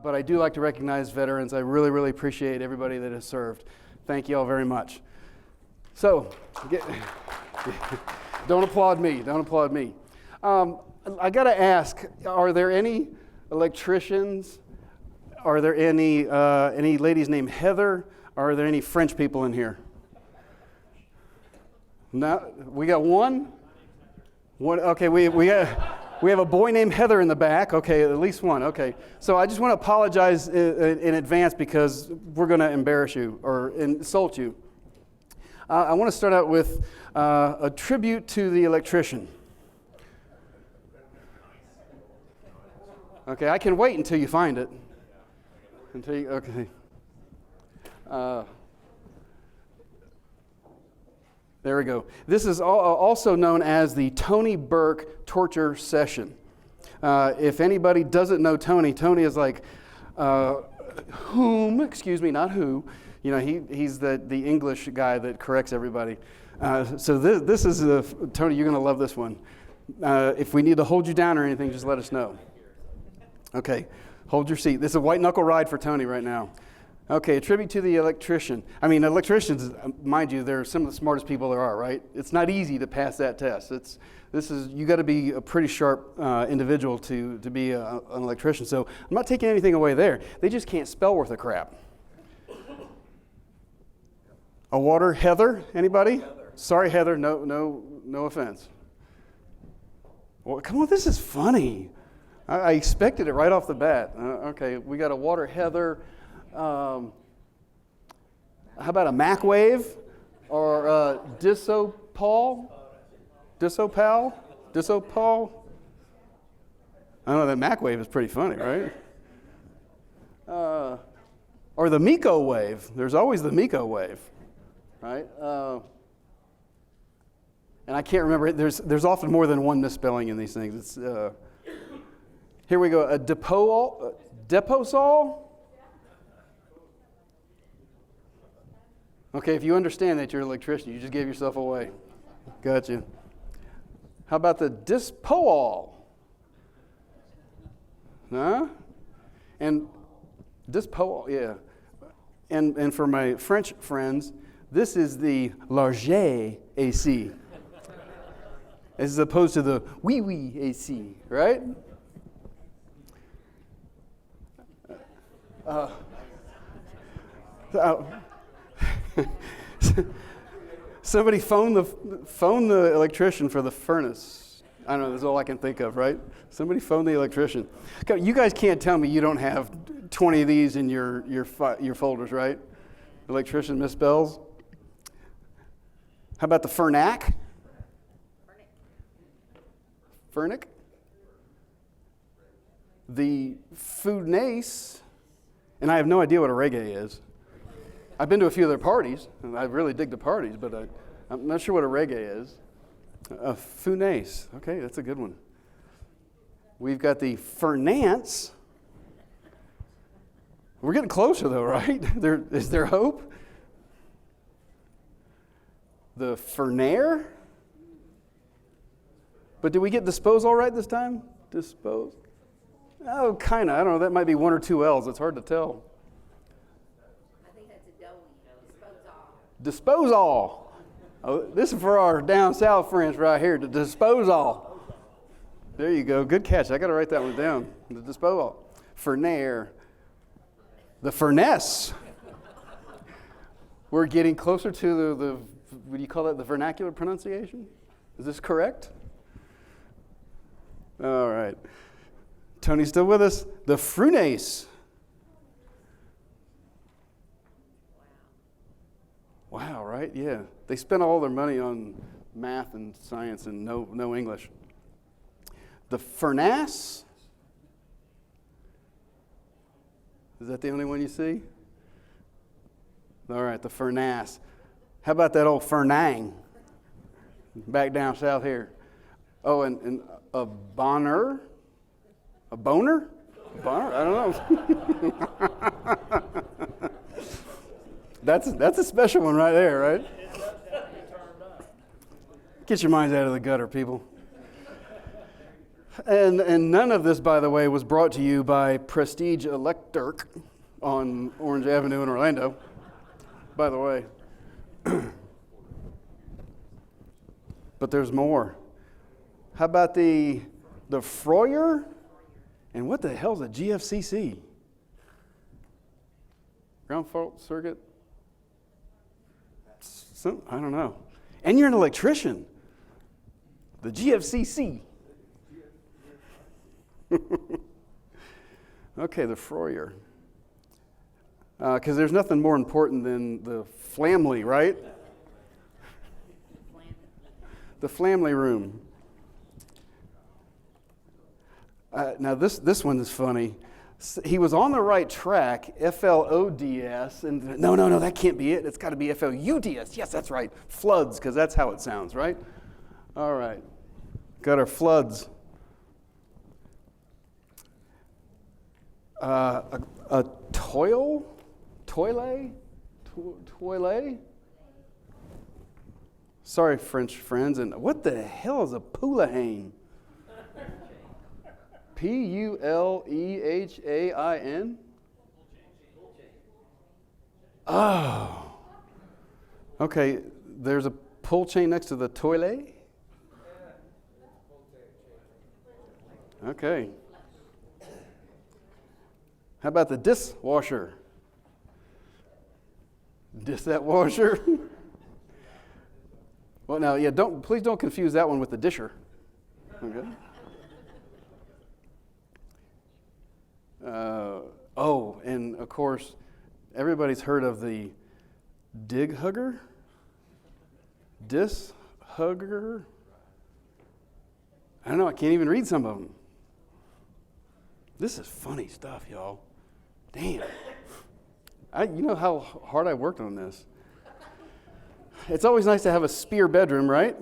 but I do like to recognize veterans. I really, really appreciate everybody that has served. Thank you all very much. So, don't applaud me. Don't applaud me. I got to ask: are there any electricians? Are there any ladies named Heather? Are there any French people in here? No, we got one. One. Okay, we have a boy named Heather in the back. Okay, at least one. Okay, so I just want to apologize in advance because we're going to embarrass you or insult you. I want to start out with a tribute to the electrician. Okay, I can wait until you find it. Okay. There we go. This is also known as the Tony Burke torture session. If anybody doesn't know Tony, Tony is like whom, excuse me, not who. You know, he's the English guy that corrects everybody. So this is Tony, you're going to love this one. If we need to hold you down or anything, just let us know. Okay, hold your seat. This is a white knuckle ride for Tony right now. Okay, a tribute to the electrician. I mean, electricians, mind you, they're some of the smartest people there are, right? It's not easy to pass that test. You got to be a pretty sharp individual to be an electrician. So I'm not taking anything away there. They just can't spell worth a crap. A water, Heather, anybody? Heather. Sorry, Heather, no offense. Well, come on, this is funny. I expected it right off the bat. Okay, we got a water, Heather. How about a Macwave or Disopal? I know that Macwave is pretty funny, right? Or the Miko wave. There's always the Miko wave, right? And I can't remember. There's often more than one misspelling in these things. It's here we go. A Deposol. Okay, if you understand that you're an electrician, you just gave yourself away. Gotcha. How about the Dispool? Huh? And Dispool, yeah. And for my French friends, this is the Larget AC, as opposed to the Oui AC, right? Somebody phone the electrician for the furnace. I don't know, that's all I can think of, right? Somebody phone the electrician. You guys can't tell me you don't have 20 of these in your folders, right? Electrician misspells. How about the Fernac? Fernic? The Foodnace, and I have no idea what a reggae is. I've been to a few of their parties, and I really dig the parties, but I'm not sure what a reggae is. A Foodnace, okay, that's a good one. We've got the Fernance. We're getting closer though, right? Is there hope? The Fernair. But did we get dispose all right this time? Dispose? Oh, kind of. I don't know. That might be one or two L's. It's hard to tell. I think that's a W. Disposal. Oh, this is for our down south friends right here. The disposal. There you go. Good catch. I got to write that one down. The disposal. Fernair. The furnace. We're getting closer to the what do you call that? The vernacular pronunciation? Is this correct? All right. Tony's still with us. The Frunace. Wow, right? Yeah. They spent all their money on math and science and no English. The Furnace. Is that the only one you see? All right, the Furnace. How about that old Fernang? Back down south here. Oh, and a Bonner? A boner? Bonner? I don't know. That's a special one right there, right? Get your minds out of the gutter, people. And none of this, by the way, was brought to you by Prestige Electric on Orange Avenue in Orlando, by the way. But there's more. How about the Freuer? And what the hell's a GFCC? Ground fault circuit? I don't know. And you're an electrician. The GFCC. Okay, the Freuer. Because there's nothing more important than the family, right? The family room. Now this one is funny. He was on the right track, FLODS, and no, that can't be it. It's got to be FLUDS. Yes, that's right. Floods, because that's how it sounds, right? All right. Got our floods. A toilet? Sorry, French friends. And what the hell is a poulain? Pulehain? Oh. Okay, there's a pull chain next to the toilet? Okay. How about the dishwasher? That washer? Well, now, yeah, please don't confuse that one with the disher. Okay. And of course, everybody's heard of the dig hugger? Dis hugger? I don't know, I can't even read some of them. This is funny stuff, y'all. Damn. You know how hard I worked on this. It's always nice to have a spare bedroom, right?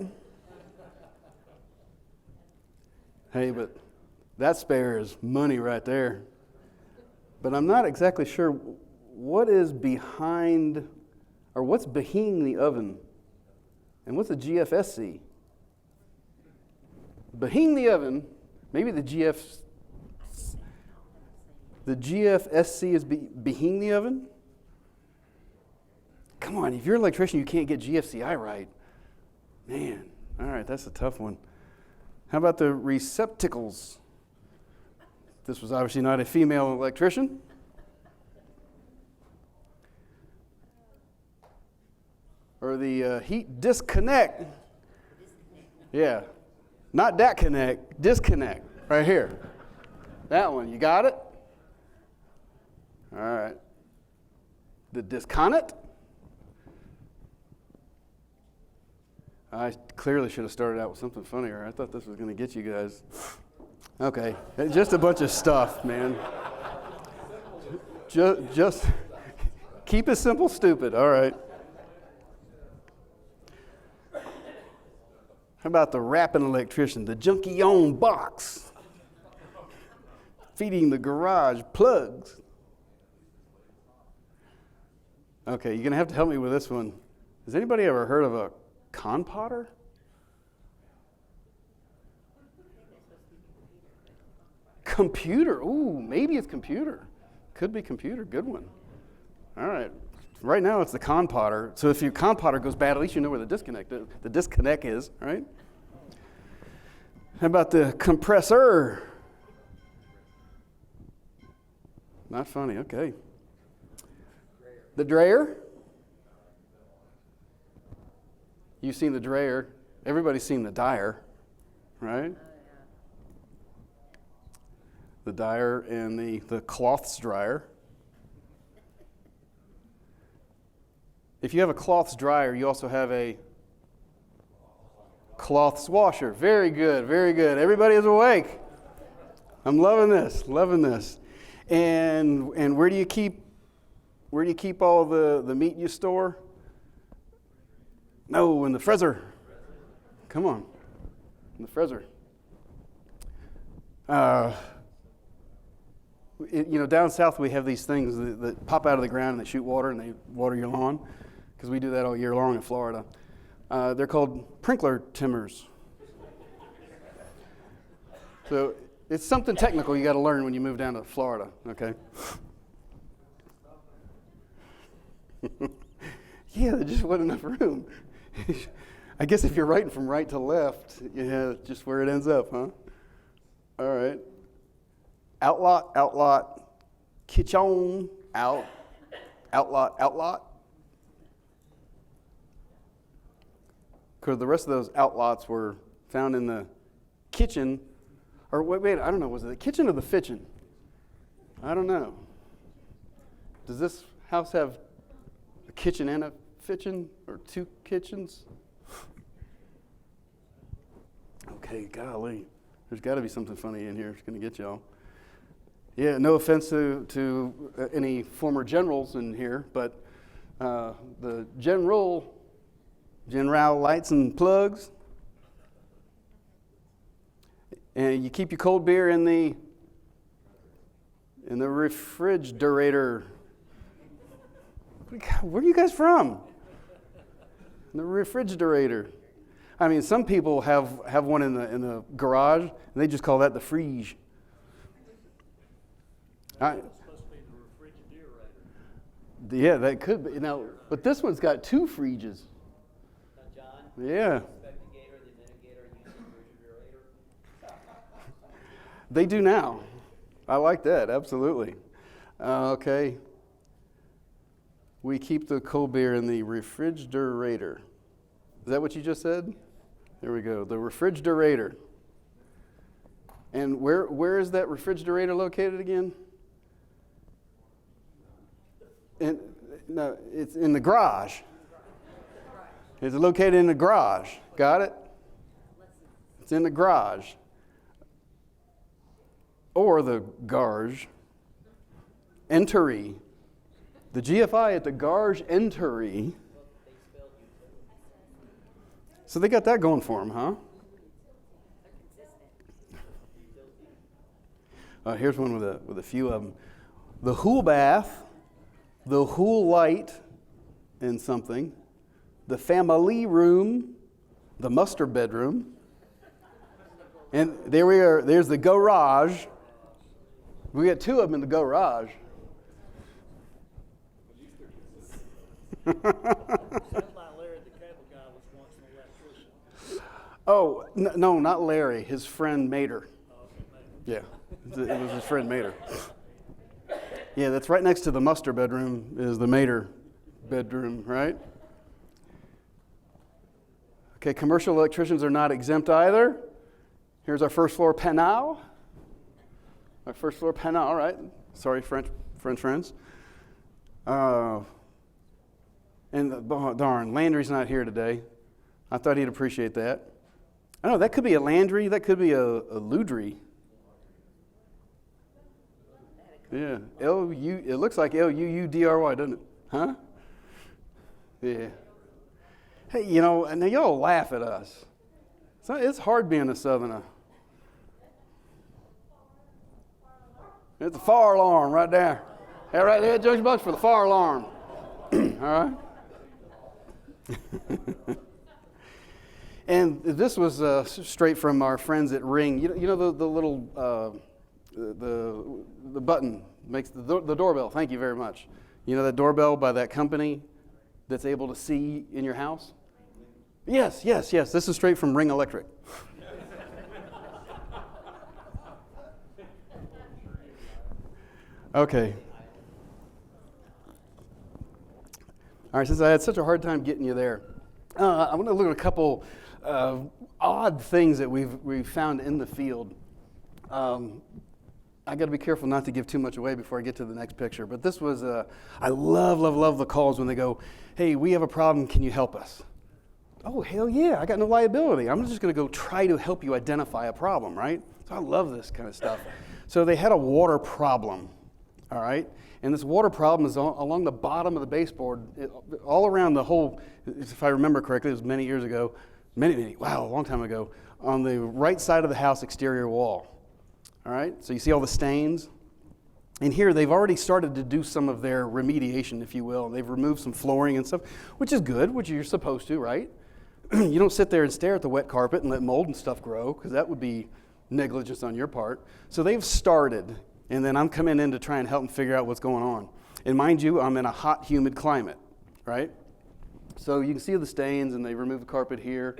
Hey, but that spare is money right there. But I'm not exactly sure what is behind, or what's behind the oven, and what's a GFSC? Behind the oven, maybe the GFSC is behind the oven? Come on, if you're an electrician, you can't get GFCI right. Man, all right, that's a tough one. How about the receptacles? This was obviously not a female electrician. Or the heat disconnect. Yeah, not that connect, disconnect, right here. That one, you got it? All right. The disconnect. I clearly should have started out with something funnier. I thought this was going to get you guys. Okay, just a bunch of stuff, man. Just keep it simple, stupid. All right. How about the rapping electrician, the junkie on box, feeding the garage plugs? Okay, you're going to have to help me with this one. Has anybody ever heard of a con potter? Computer. Ooh, maybe it's computer. Could be computer. Good one. All right. Right now it's the con potter. So if your con potter goes bad, at least you know where the disconnect is, right? How about the compressor? Not funny. Okay. The drayer. You've seen the drayer. Everybody's seen the dyer, right? The dyer and the cloths dryer. If you have a cloths dryer, you also have a cloths washer. Very good, very good. Everybody is awake. I'm loving this, loving this. And where do you keep all the meat you store? No, in the freezer. Come on, in the freezer. Down south we have these things that pop out of the ground and they shoot water and they water your lawn, because we do that all year long in Florida. They're called sprinkler timmers. So it's something technical you got to learn when you move down to Florida, okay? Yeah, there just wasn't enough room. I guess if you're writing from right to left, yeah, just where it ends up, huh? All right. Outlot, outlot, kitchen, out, outlot, outlot. Because the rest of those outlots were found in the kitchen, or wait, I don't know, was it the kitchen or the fitchen? I don't know. Does this house have a kitchen and a fitchen, or two kitchens? Okay, golly. There's got to be something funny in here. It's going to get y'all. Yeah, no offense to any former generals in here, but the general lights and plugs. And you keep your cold beer in the refrigerator. Where are you guys from? In the refrigerator. I mean, some people have one in the garage, and they just call that the frige. It's supposed to be the refrigerator. Yeah, that could be. Now, but this one's got two friges. John? Yeah. The investigator, the mitigator use the refrigerator. They do now. I like that, absolutely. Okay. We keep the cold beer in the refrigerator. Is that what you just said? There we go, the refrigerator. And where is that refrigerator located again? No, it's in the garage. It's located in the garage. Got it? It's in the garage. Or the garage. Entery. The GFI at the garage entery. So they got that going for them, huh? Here's one with a few of them. The Hool bath, the Hool light, and something. The family room, the muster bedroom. And there we are. There's the garage. We got two of them in the garage. Sounds like Larry the cable guy was once an electrician. Oh, no, not Larry. His friend Mater. Yeah, it was his friend Mater. Yeah, that's right next to the muster bedroom is the Mater bedroom, right? Okay, commercial electricians are not exempt either. Here's our first floor panel. Our first floor panel, all right. Sorry, French friends. Darn, Landry's not here today. I thought he'd appreciate that. I don't know, that could be a Landry, that could be a Ludry. Yeah, it looks like L-U-U-D-R-Y, doesn't it? Huh? Yeah. Hey, you know, and y'all laugh at us. It's hard being a Southerner. It's a fire alarm right there. Hey, right there, Junction Box for the fire alarm. All right? And this was straight from our friends at Ring. You know the little the button makes the doorbell. Thank you very much. You know that doorbell by that company that's able to see in your house? Yes. This is straight from Ring Electric. Okay. All right, since I had such a hard time getting you there, I want to look at a couple odd things that we've found in the field. I got to be careful not to give too much away before I get to the next picture. But this was, I love the calls when they go, hey, we have a problem, can you help us? Oh, hell yeah, I got no liability. I'm just going to go try to help you identify a problem, right? So I love this kind of stuff. So they had a water problem, all right? And this water problem is along the bottom of the baseboard, all around the whole, if I remember correctly, it was many years ago, a long time ago, on the right side of the house exterior wall. All right, so you see all the stains? And here they've already started to do some of their remediation, if you will. They've removed some flooring and stuff, which is good, which you're supposed to, right? You don't sit there and stare at the wet carpet and let mold and stuff grow, because that would be negligence on your part. So they've started, and then I'm coming in to try and help them figure out what's going on. And mind you, I'm in a hot, humid climate, right? So you can see the stains, and they remove the carpet here.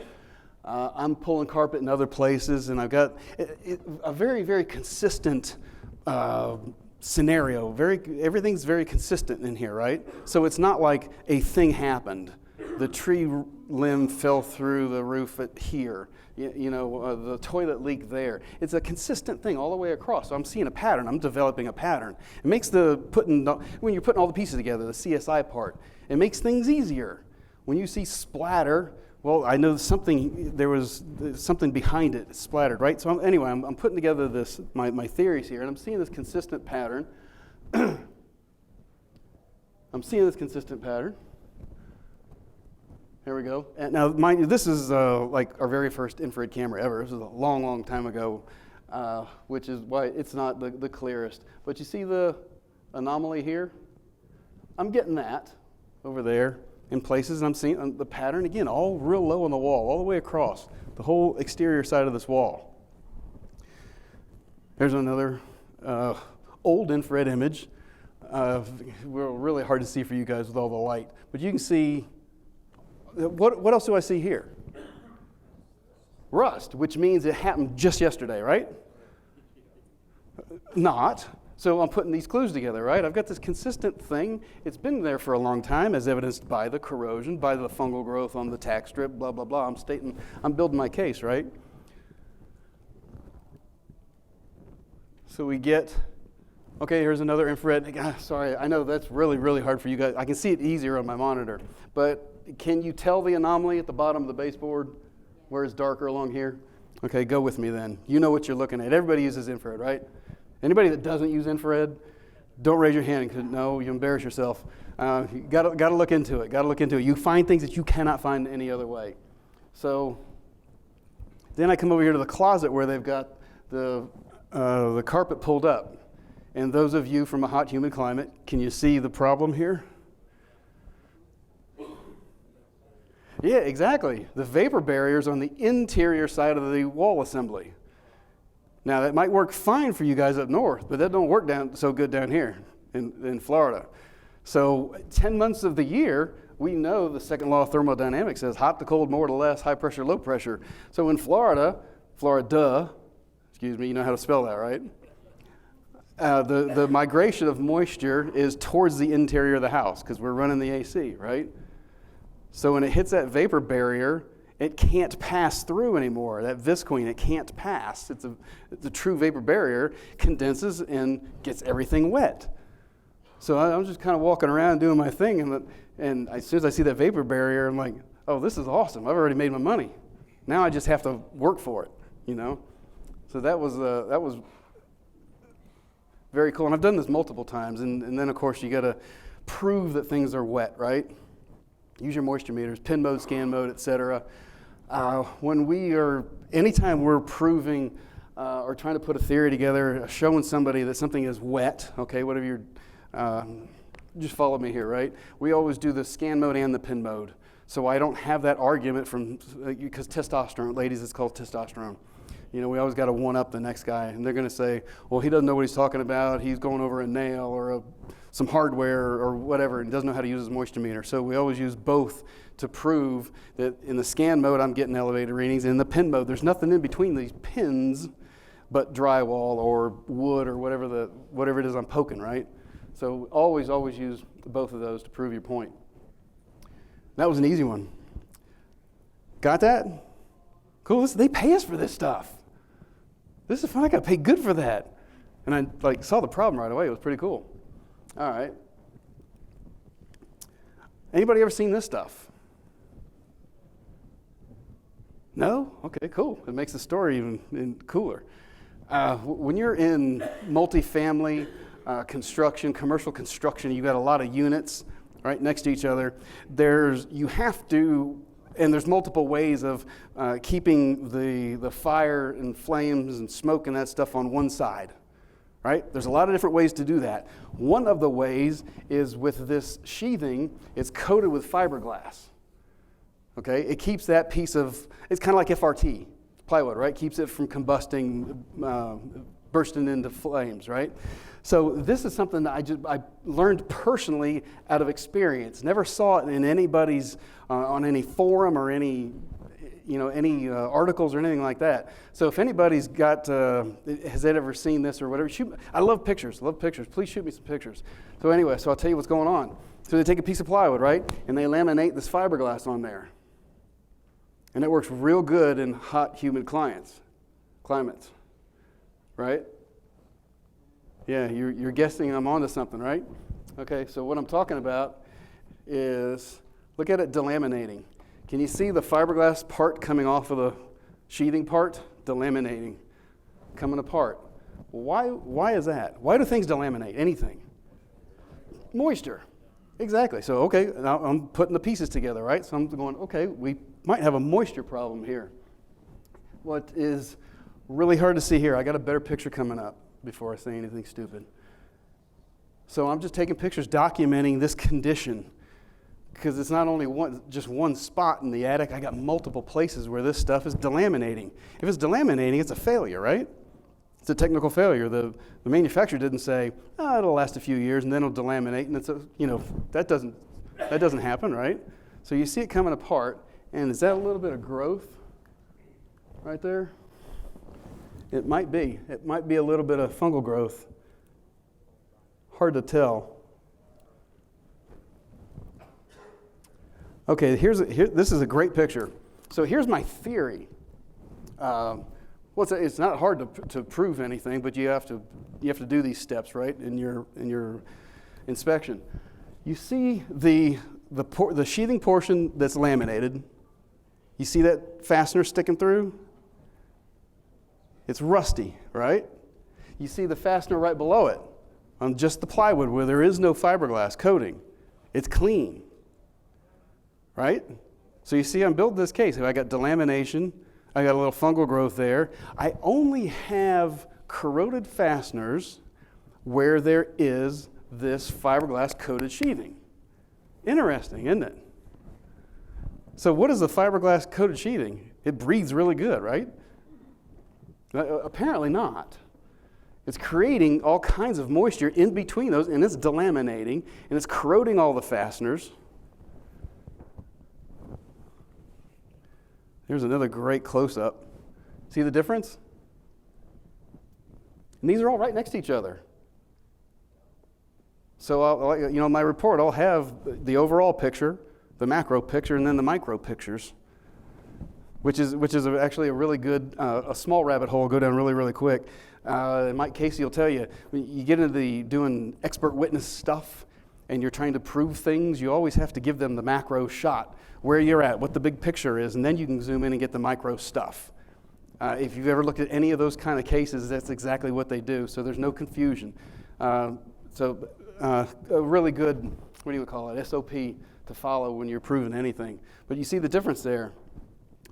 I'm pulling carpet in other places, and I've got a very, very consistent scenario. Everything's very consistent in here, right? So it's not like a thing happened. The tree limb fell through the roof at here. The toilet leak there. It's a consistent thing all the way across. So I'm seeing a pattern. I'm developing a pattern. It makes when you're putting all the pieces together, the CSI part, it makes things easier. When you see splatter, well, I know there was something behind it, splattered, right? So I'm putting together my theories here, and I'm seeing this consistent pattern. Here we go. And now, mind you, this is like our very first infrared camera ever. This was a long, long time ago, which is why it's not the clearest. But you see the anomaly here? I'm getting that over there in places, and I'm seeing the pattern, again, all real low on the wall, all the way across the whole exterior side of this wall. There's another old infrared image. Really hard to see for you guys with all the light. But you can see, what else do I see here? Rust, which means it happened just yesterday, right? Not. So I'm putting these clues together, right? I've got this consistent thing. It's been there for a long time, as evidenced by the corrosion, by the fungal growth on the tack strip, blah, blah, blah. I'm building my case, right? So we get, okay, here's another infrared. Sorry, I know that's really, really hard for you guys. I can see it easier on my monitor. But can you tell the anomaly at the bottom of the baseboard where it's darker along here? Okay, go with me then. You know what you're looking at. Everybody uses infrared, right? Anybody that doesn't use infrared, don't raise your hand, because no, you embarrass yourself. You gotta look into it. You find things that you cannot find any other way. So then I come over here to the closet where they've got the carpet pulled up. And those of you from a hot, humid climate, can you see the problem here? Yeah, exactly. The vapor barrier's on the interior side of the wall assembly. Now, that might work fine for you guys up north, but that don't work so good down here in Florida. So 10 months of the year, we know the second law of thermodynamics says hot to cold, more to less, high pressure, low pressure. So in Florida, excuse me, you know how to spell that, right? The migration of moisture is towards the interior of the house because we're running the AC, right? So when it hits that vapor barrier, it can't pass through anymore. That visqueen, it can't pass. It's a true vapor barrier, condenses and gets everything wet. So I'm just kind of walking around doing my thing, and as soon as I see that vapor barrier, I'm like, oh, this is awesome. I've already made my money. Now I just have to work for it, you know? So that was very cool. And I've done this multiple times. And then, of course, you got to prove that things are wet, right? Use your moisture meters, pin mode, scan mode, et cetera. Anytime we're proving or trying to put a theory together, showing somebody that something is wet, okay, whatever you're, just follow me here, right? We always do the scan mode and the pin mode. So I don't have that argument because testosterone, ladies, it's called testosterone. You know, we always got to one-up the next guy, and they're going to say, well, he doesn't know what he's talking about. He's going over a nail or some hardware or whatever, and doesn't know how to use his moisture meter. So we always use both to prove that in the scan mode, I'm getting elevated readings. In the pin mode, there's nothing in between these pins but drywall or wood or whatever it is I'm poking, right? So always use both of those to prove your point. That was an easy one. Got that? Cool. They pay us for this stuff. This is fun. I got paid good for that. And I saw the problem right away. It was pretty cool. All right. Anybody ever seen this stuff? No? Okay, cool. It makes the story even cooler. When you're in multifamily construction, commercial construction, you've got a lot of units right next to each other. There's multiple ways of keeping the fire and flames and smoke and that stuff on one side, right? There's a lot of different ways to do that. One of the ways is with this sheathing, it's coated with fiberglass, okay? It keeps that piece of, it's kind of like FRT, Plywood, right? Keeps it from combusting, bursting into flames, right? So this is something that I learned personally out of experience. Never saw it in anybody's, on any forum or any articles or anything like that. So if anybody's got, has ever seen this or whatever, I love pictures. Please shoot me some pictures. So anyway, I'll tell you what's going on. So they take a piece of plywood, right, and they laminate this fiberglass on there. And it works real good in hot, humid climates, right? Yeah, you're guessing I'm onto something, right? Okay, so what I'm talking about is, look at it delaminating. Can you see the fiberglass part coming off of the sheathing part? Delaminating, coming apart. Why is that? Why do things delaminate? Anything? Moisture. Exactly. So, okay, now I'm putting the pieces together, right? So I'm going, okay, we might have a moisture problem here. What is really hard to see here, I got a better picture coming up before I say anything stupid. So I'm just taking pictures documenting this condition, because it's not only just one spot in the attic. I got multiple places where this stuff is delaminating. If it's delaminating, it's a failure, right? It's a technical failure. The manufacturer didn't say, it'll last a few years and then it'll delaminate, and that doesn't happen, right? So you see it coming apart, and is that a little bit of growth right there? It might be. It might be a little bit of fungal growth. Hard to tell. Okay, this is a great picture. So here's my theory. It's not hard to prove anything, but you have to do these steps, right, in your inspection. You see the sheathing portion that's laminated. You see that fastener sticking through? It's rusty, right? You see the fastener right below it on just the plywood where there is no fiberglass coating. It's clean, right? So you see I'm building this case. I got delamination. I got a little fungal growth there. I only have corroded fasteners where there is this fiberglass coated sheathing. Interesting, isn't it? So what is the fiberglass coated sheathing? It breathes really good, right? Apparently not. It's creating all kinds of moisture in between those, and it's delaminating, and it's corroding all the fasteners. Here's another great close-up. See the difference? And these are all right next to each other. So my report, I'll have the overall picture, the macro picture, and then the micro pictures, which is actually a really good, a small rabbit hole. Go down really, really quick. Mike Casey will tell you, when you get into doing expert witness stuff and you're trying to prove things, you always have to give them the macro shot, where you're at, what the big picture is, and then you can zoom in and get the micro stuff. If you've ever looked at any of those kind of cases, that's exactly what they do, so there's no confusion. A really good, what do you call it, SOP to follow when you're proving anything. But you see the difference there.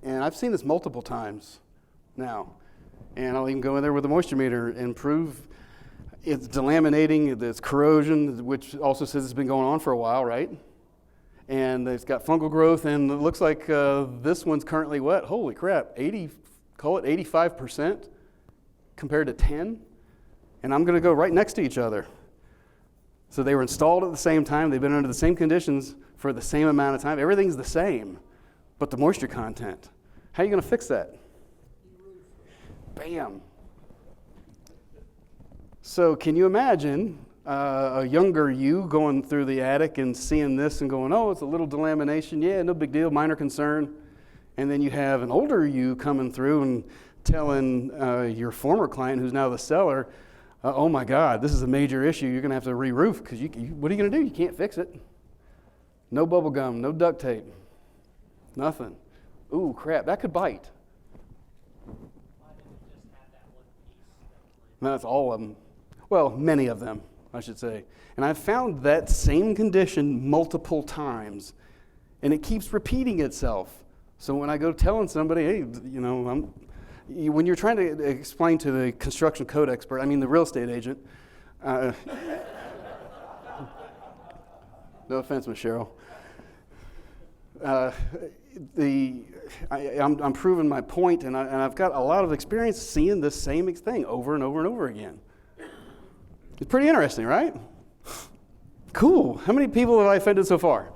And I've seen this multiple times now. And I'll even go in there with a moisture meter and prove it's delaminating, it's corrosion, which also says it's been going on for a while, right? And it's got fungal growth, and it looks like this one's currently wet. Holy crap, 85% compared to 10. And I'm going to go right next to each other. So they were installed at the same time. They've been under the same conditions for the same amount of time. Everything's the same, but the moisture content. How are you going to fix that? Bam. So can you imagine a younger you going through the attic and seeing this and going, oh, it's a little delamination. Yeah, no big deal, minor concern. And then you have an older you coming through and telling your former client, who's now the seller, oh my God, this is a major issue. You're going to have to re-roof, because what are you going to do? You can't fix it. No bubble gum, no duct tape, nothing. Ooh, crap, that could bite. Why didn't it just have that one piece? No, that's all of them. Well, many of them, I should say. And I've found that same condition multiple times, and it keeps repeating itself. So when I go telling somebody, hey, when you're trying to explain to the construction code expert, the real estate agent, no offense, Miss Cheryl, I'm proving my point, and I've got a lot of experience seeing this same thing over and over and over again. It's pretty interesting, right? Cool. How many people have I offended so far?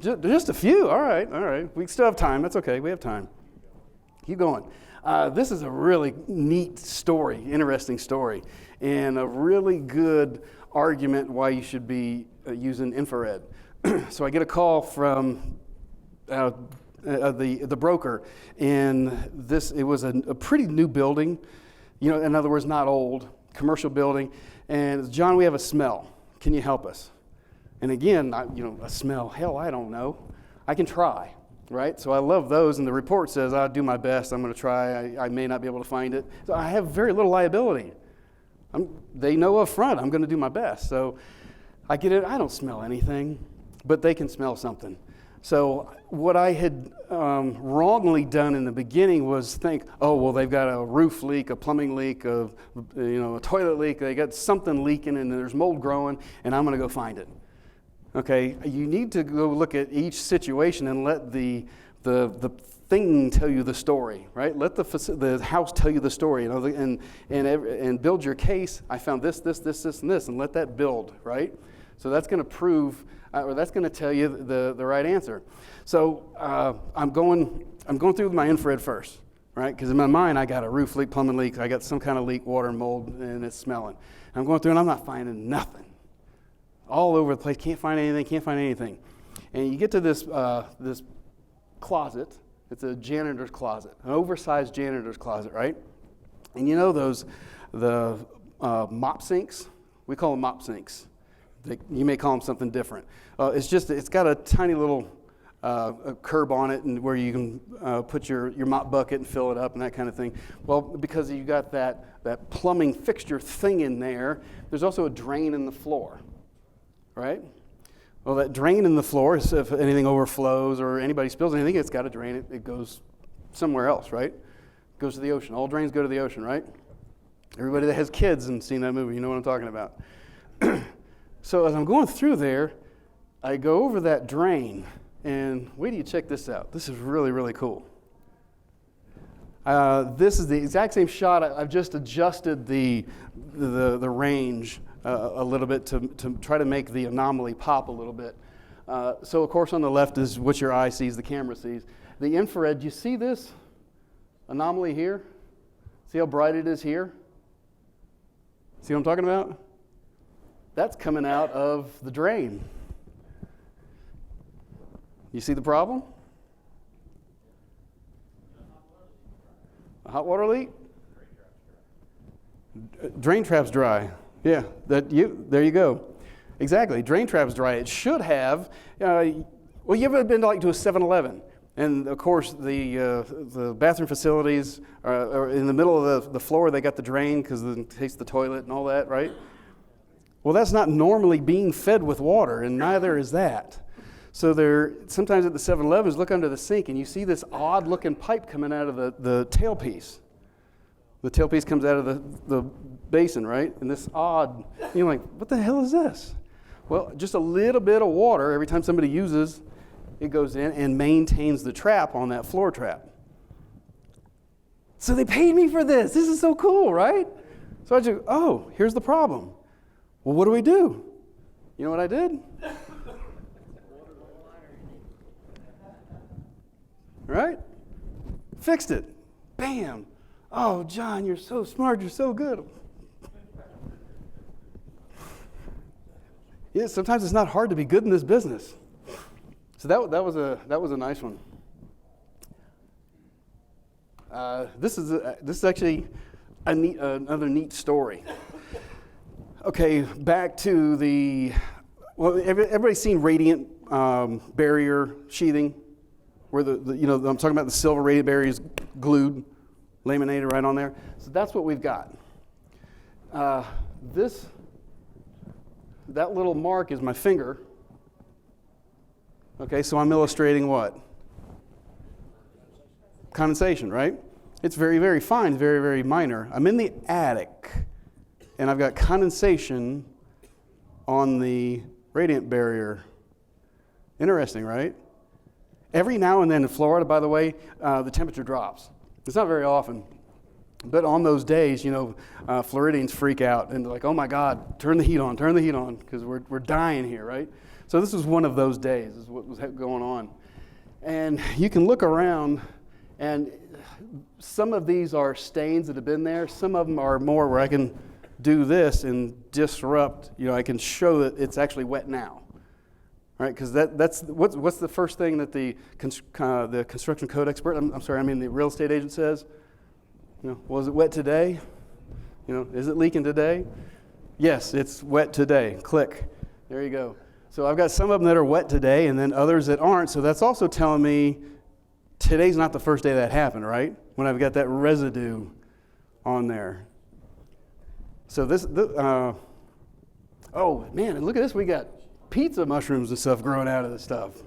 Just a few. All right. We still have time. That's okay. We have time. Keep going. This is a really neat story, interesting story, and a really good argument why you should be using infrared. So I get a call from the broker, and it was a pretty new building, in other words, not old, commercial building, and John, we have a smell. Can you help us? And again, a smell, hell, I don't know. I can try, right? So I love those, and the report says, I'll do my best, I'm going to try, I may not be able to find it. So I have very little liability. They know up front I'm going to do my best. So I get it, I don't smell anything, but they can smell something. So what I had wrongly done in the beginning was think, oh, well, they've got a roof leak, a plumbing leak, a toilet leak. They got something leaking, and there's mold growing, and I'm going to go find it. Okay, you need to go look at each situation and let the thing tell you the story, right? Let the house tell you the story, and build your case. I found this, and this, and let that build, right? So that's going to prove. Or that's going to tell you the right answer. So I'm going through my infrared first, right? Because in my mind, I got a roof leak, plumbing leak, I got some kind of leak, water, mold, and it's smelling. I'm going through and I'm not finding nothing. All over the place, can't find anything. And you get to this closet. It's a janitor's closet, an oversized janitor's closet, right? And the mop sinks? We call them mop sinks. You may call them something different. It's got a tiny little curb on it, and where you can put your mop bucket and fill it up and that kind of thing. Well, because you got that plumbing fixture thing in there, there's also a drain in the floor, right? Well, that drain in the floor, is if anything overflows or anybody spills anything, it's got a drain. It goes somewhere else, right? It goes to the ocean. All drains go to the ocean, right? Everybody that has kids and seen that movie, you know what I'm talking about. So as I'm going through there, I go over that drain, and wait till you check this out. This is really, really cool. This is the exact same shot. I've just adjusted the range a little bit to try to make the anomaly pop a little bit. So of course on the left is what your eye sees, the camera sees. The infrared, you see this anomaly here? See how bright it is here? See what I'm talking about? That's coming out of the drain. You see the problem? A hot water leak? Drain trap's dry. Yeah, there you go. Exactly, drain trap's dry. It should have, you ever been to a 7-Eleven? And of course, the bathroom facilities are in the middle of the floor. They got the drain because it takes the toilet and all that, right? Well, that's not normally being fed with water, and neither is that. So sometimes at the 7-Elevens, look under the sink, and you see this odd-looking pipe coming out of the tailpiece. The tailpiece comes out of the basin, right? And this odd, you're like, what the hell is this? Well, just a little bit of water every time somebody uses, it goes in and maintains the trap on that floor trap. So they paid me for this. This is so cool, right? So I just, here's the problem. Well, what do we do? You know what I did? Right? Fixed it. Bam. Oh, John, you're so smart. You're so good. Yeah, sometimes it's not hard to be good in this business. So that was a nice one. This is actually another neat story. Okay, back to everybody's seen radiant barrier sheathing, where I'm talking about the silver radiant barrier is glued, laminated right on there. So that's what we've got. That little mark is my finger. Okay, so I'm illustrating what? Condensation, right? It's very, very fine, very, very minor. I'm in the attic, and I've got condensation on the radiant barrier. Interesting, right? Every now and then in Florida, by the way, the temperature drops. It's not very often. But on those days, Floridians freak out and they're like, oh my God, turn the heat on, because we're dying here, right? So this was one of those days, is what was going on. And you can look around, and some of these are stains that have been there. Some of them are more where I can do this and disrupt, I can show that it's actually wet now, right? Because that's what's the first thing that the construction code expert, the real estate agent says? Was it wet today? Is it leaking today? Yes, it's wet today. Click. There you go. So I've got some of them that are wet today and then others that aren't. So that's also telling me today's not the first day that happened, right? When I've got that residue on there. So oh man, and look at this. We got pizza mushrooms and stuff growing out of this stuff.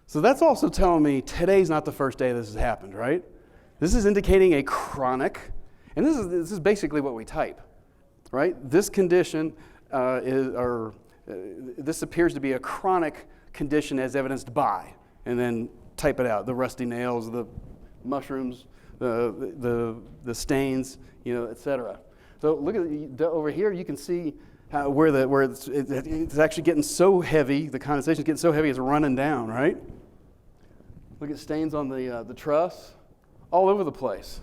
So that's also telling me today's not the first day this has happened, right? This is indicating a chronic, and this is basically what we type, right? This condition this appears to be a chronic condition as evidenced by, and then type it out: the rusty nails, the mushrooms, the stains, etc. So look at over here. You can see where it's actually getting so heavy. The condensation is getting so heavy it's running down, right? Look at stains on the truss. All over the place.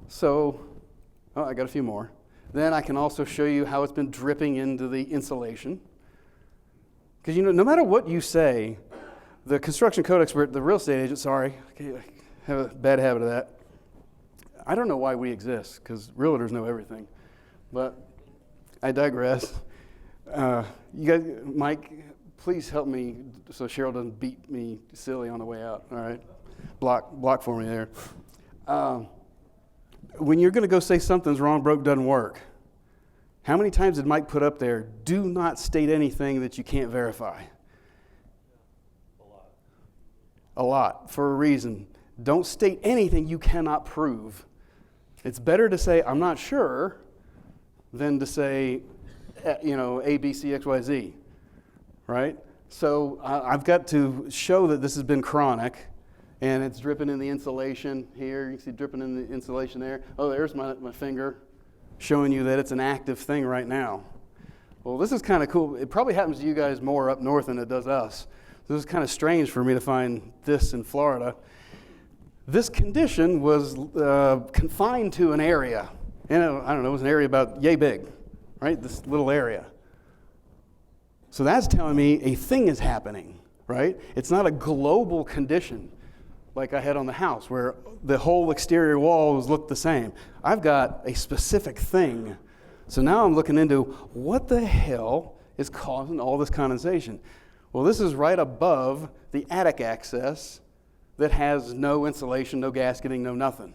So, I got a few more. Then I can also show you how it's been dripping into the insulation. Because, no matter what you say, the construction code expert, the real estate agent, I have a bad habit of that. I don't know why we exist, because realtors know everything. But I digress. You guys, Mike, please help me so Cheryl doesn't beat me silly on the way out, all right? Block for me there. When you're going to go say something's wrong, broke, doesn't work, how many times did Mike put up there, do not state anything that you can't verify? A lot, for a reason. Don't state anything you cannot prove. It's better to say, I'm not sure, than to say, A, B, C, X, Y, Z, right? So I've got to show that this has been chronic. And it's dripping in the insulation here. You can see dripping in the insulation there. Oh, there's my finger showing you that it's an active thing right now. Well, this is kind of cool. It probably happens to you guys more up north than it does us. This is kind of strange for me to find this in Florida. This condition was confined to an area. I don't know, it was an area about yay big, right? This little area. So that's telling me a thing is happening, right? It's not a global condition like I had on the house where the whole exterior walls look the same. I've got a specific thing. So now I'm looking into what the hell is causing all this condensation. Well, this is right above the attic access that has no insulation, no gasketing, no nothing.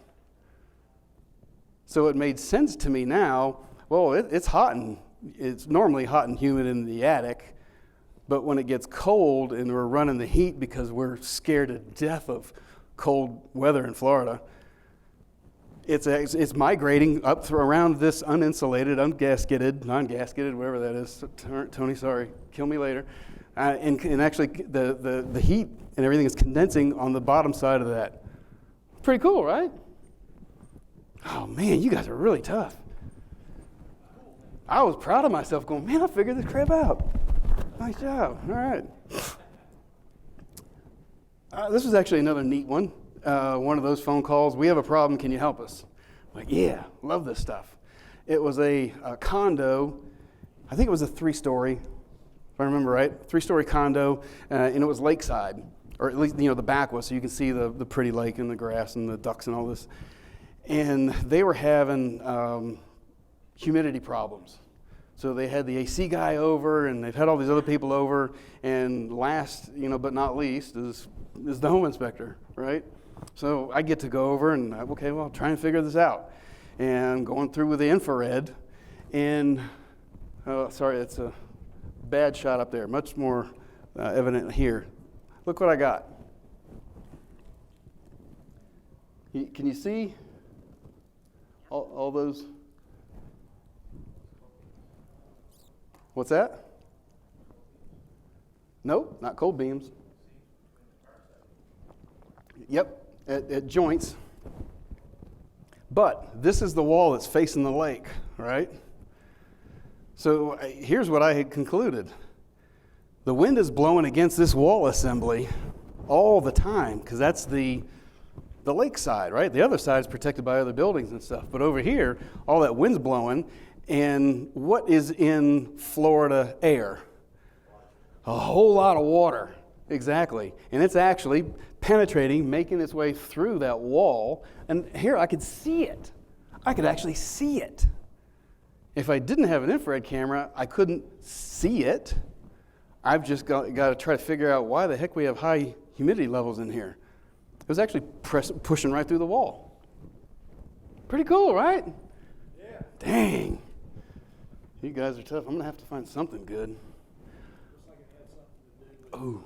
So it made sense to me now, well, it's hot and it's normally hot and humid in the attic, but when it gets cold and we're running the heat because we're scared to death of cold weather in Florida, it's migrating up around this uninsulated, ungasketed, non-gasketed, whatever that is. Tony, sorry, kill me later. And actually, the heat and everything is condensing on the bottom side of that. Pretty cool, right? Oh man, you guys are really tough. I was proud of myself, going, man, I figured this crap out. Nice job. All right. This was actually another neat one. One of those phone calls. We have a problem. Can you help us? I'm like, yeah, love this stuff. It was a condo. I think it was a 3-story, if I remember right. 3-story condo, and it was lakeside, or at least the back was, so you can see the pretty lake and the grass and the ducks and all this. And they were having humidity problems. So they had the AC guy over, and they've had all these other people over, and last, but not least, is the home inspector, right? So I get to go over and, okay, well, try and figure this out. And going through with the infrared, and, sorry, it's a bad shot up there, much more evident here. Look what I got. Can you see all those? What's that? Nope, not cold beams. Yep, at joints. But this is the wall that's facing the lake, right? So here's what I had concluded. The wind is blowing against this wall assembly all the time because that's the lake side, right? The other side is protected by other buildings and stuff. But over here, all that wind's blowing. And what is in Florida air? A whole lot of water. Exactly. And it's actually penetrating, making its way through that wall. And here I could see it. I could actually see it. If I didn't have an infrared camera, I couldn't see it. I've just got to try to figure out why the heck we have high humidity levels in here. It was actually pushing right through the wall. Pretty cool, right? Yeah. Dang. You guys are tough. I'm going to have to find something good. Looks like it had something to do with Oh.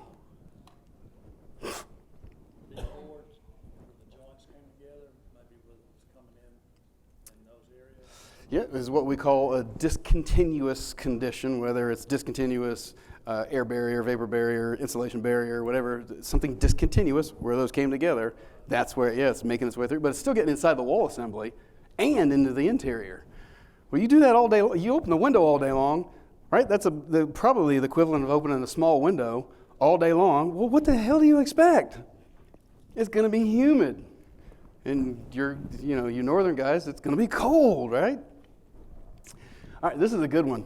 the boards, where the joints came together, maybe where it was coming in those areas. Yeah, this is what we call a discontinuous condition, whether it's discontinuous air barrier, vapor barrier, insulation barrier, whatever, something discontinuous where those came together. That's where, yeah, it's making its way through, but it's still getting inside the wall assembly and into the interior. Well, you do that all day. You open the window all day long, right? That's probably the equivalent of opening a small window all day long. Well, what the hell do you expect? It's going to be humid. And you northern guys, it's going to be cold, right? All right, this is a good one.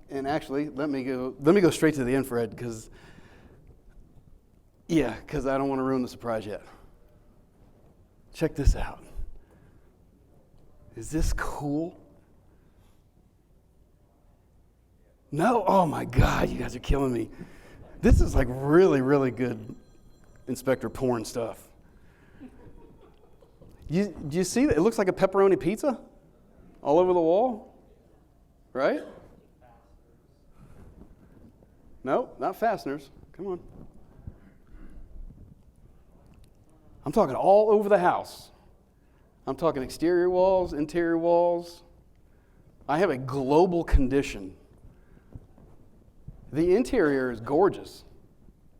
And actually, let me go straight to the infrared because I don't want to ruin the surprise yet. Check this out. Is this cool? No? Oh my God, you guys are killing me. This is like really, really good Inspector porn stuff. Do you see that? It looks like a pepperoni pizza all over the wall, right? No, not fasteners. Come on. I'm talking all over the house. I'm talking exterior walls, interior walls. I have a global condition. The interior is gorgeous.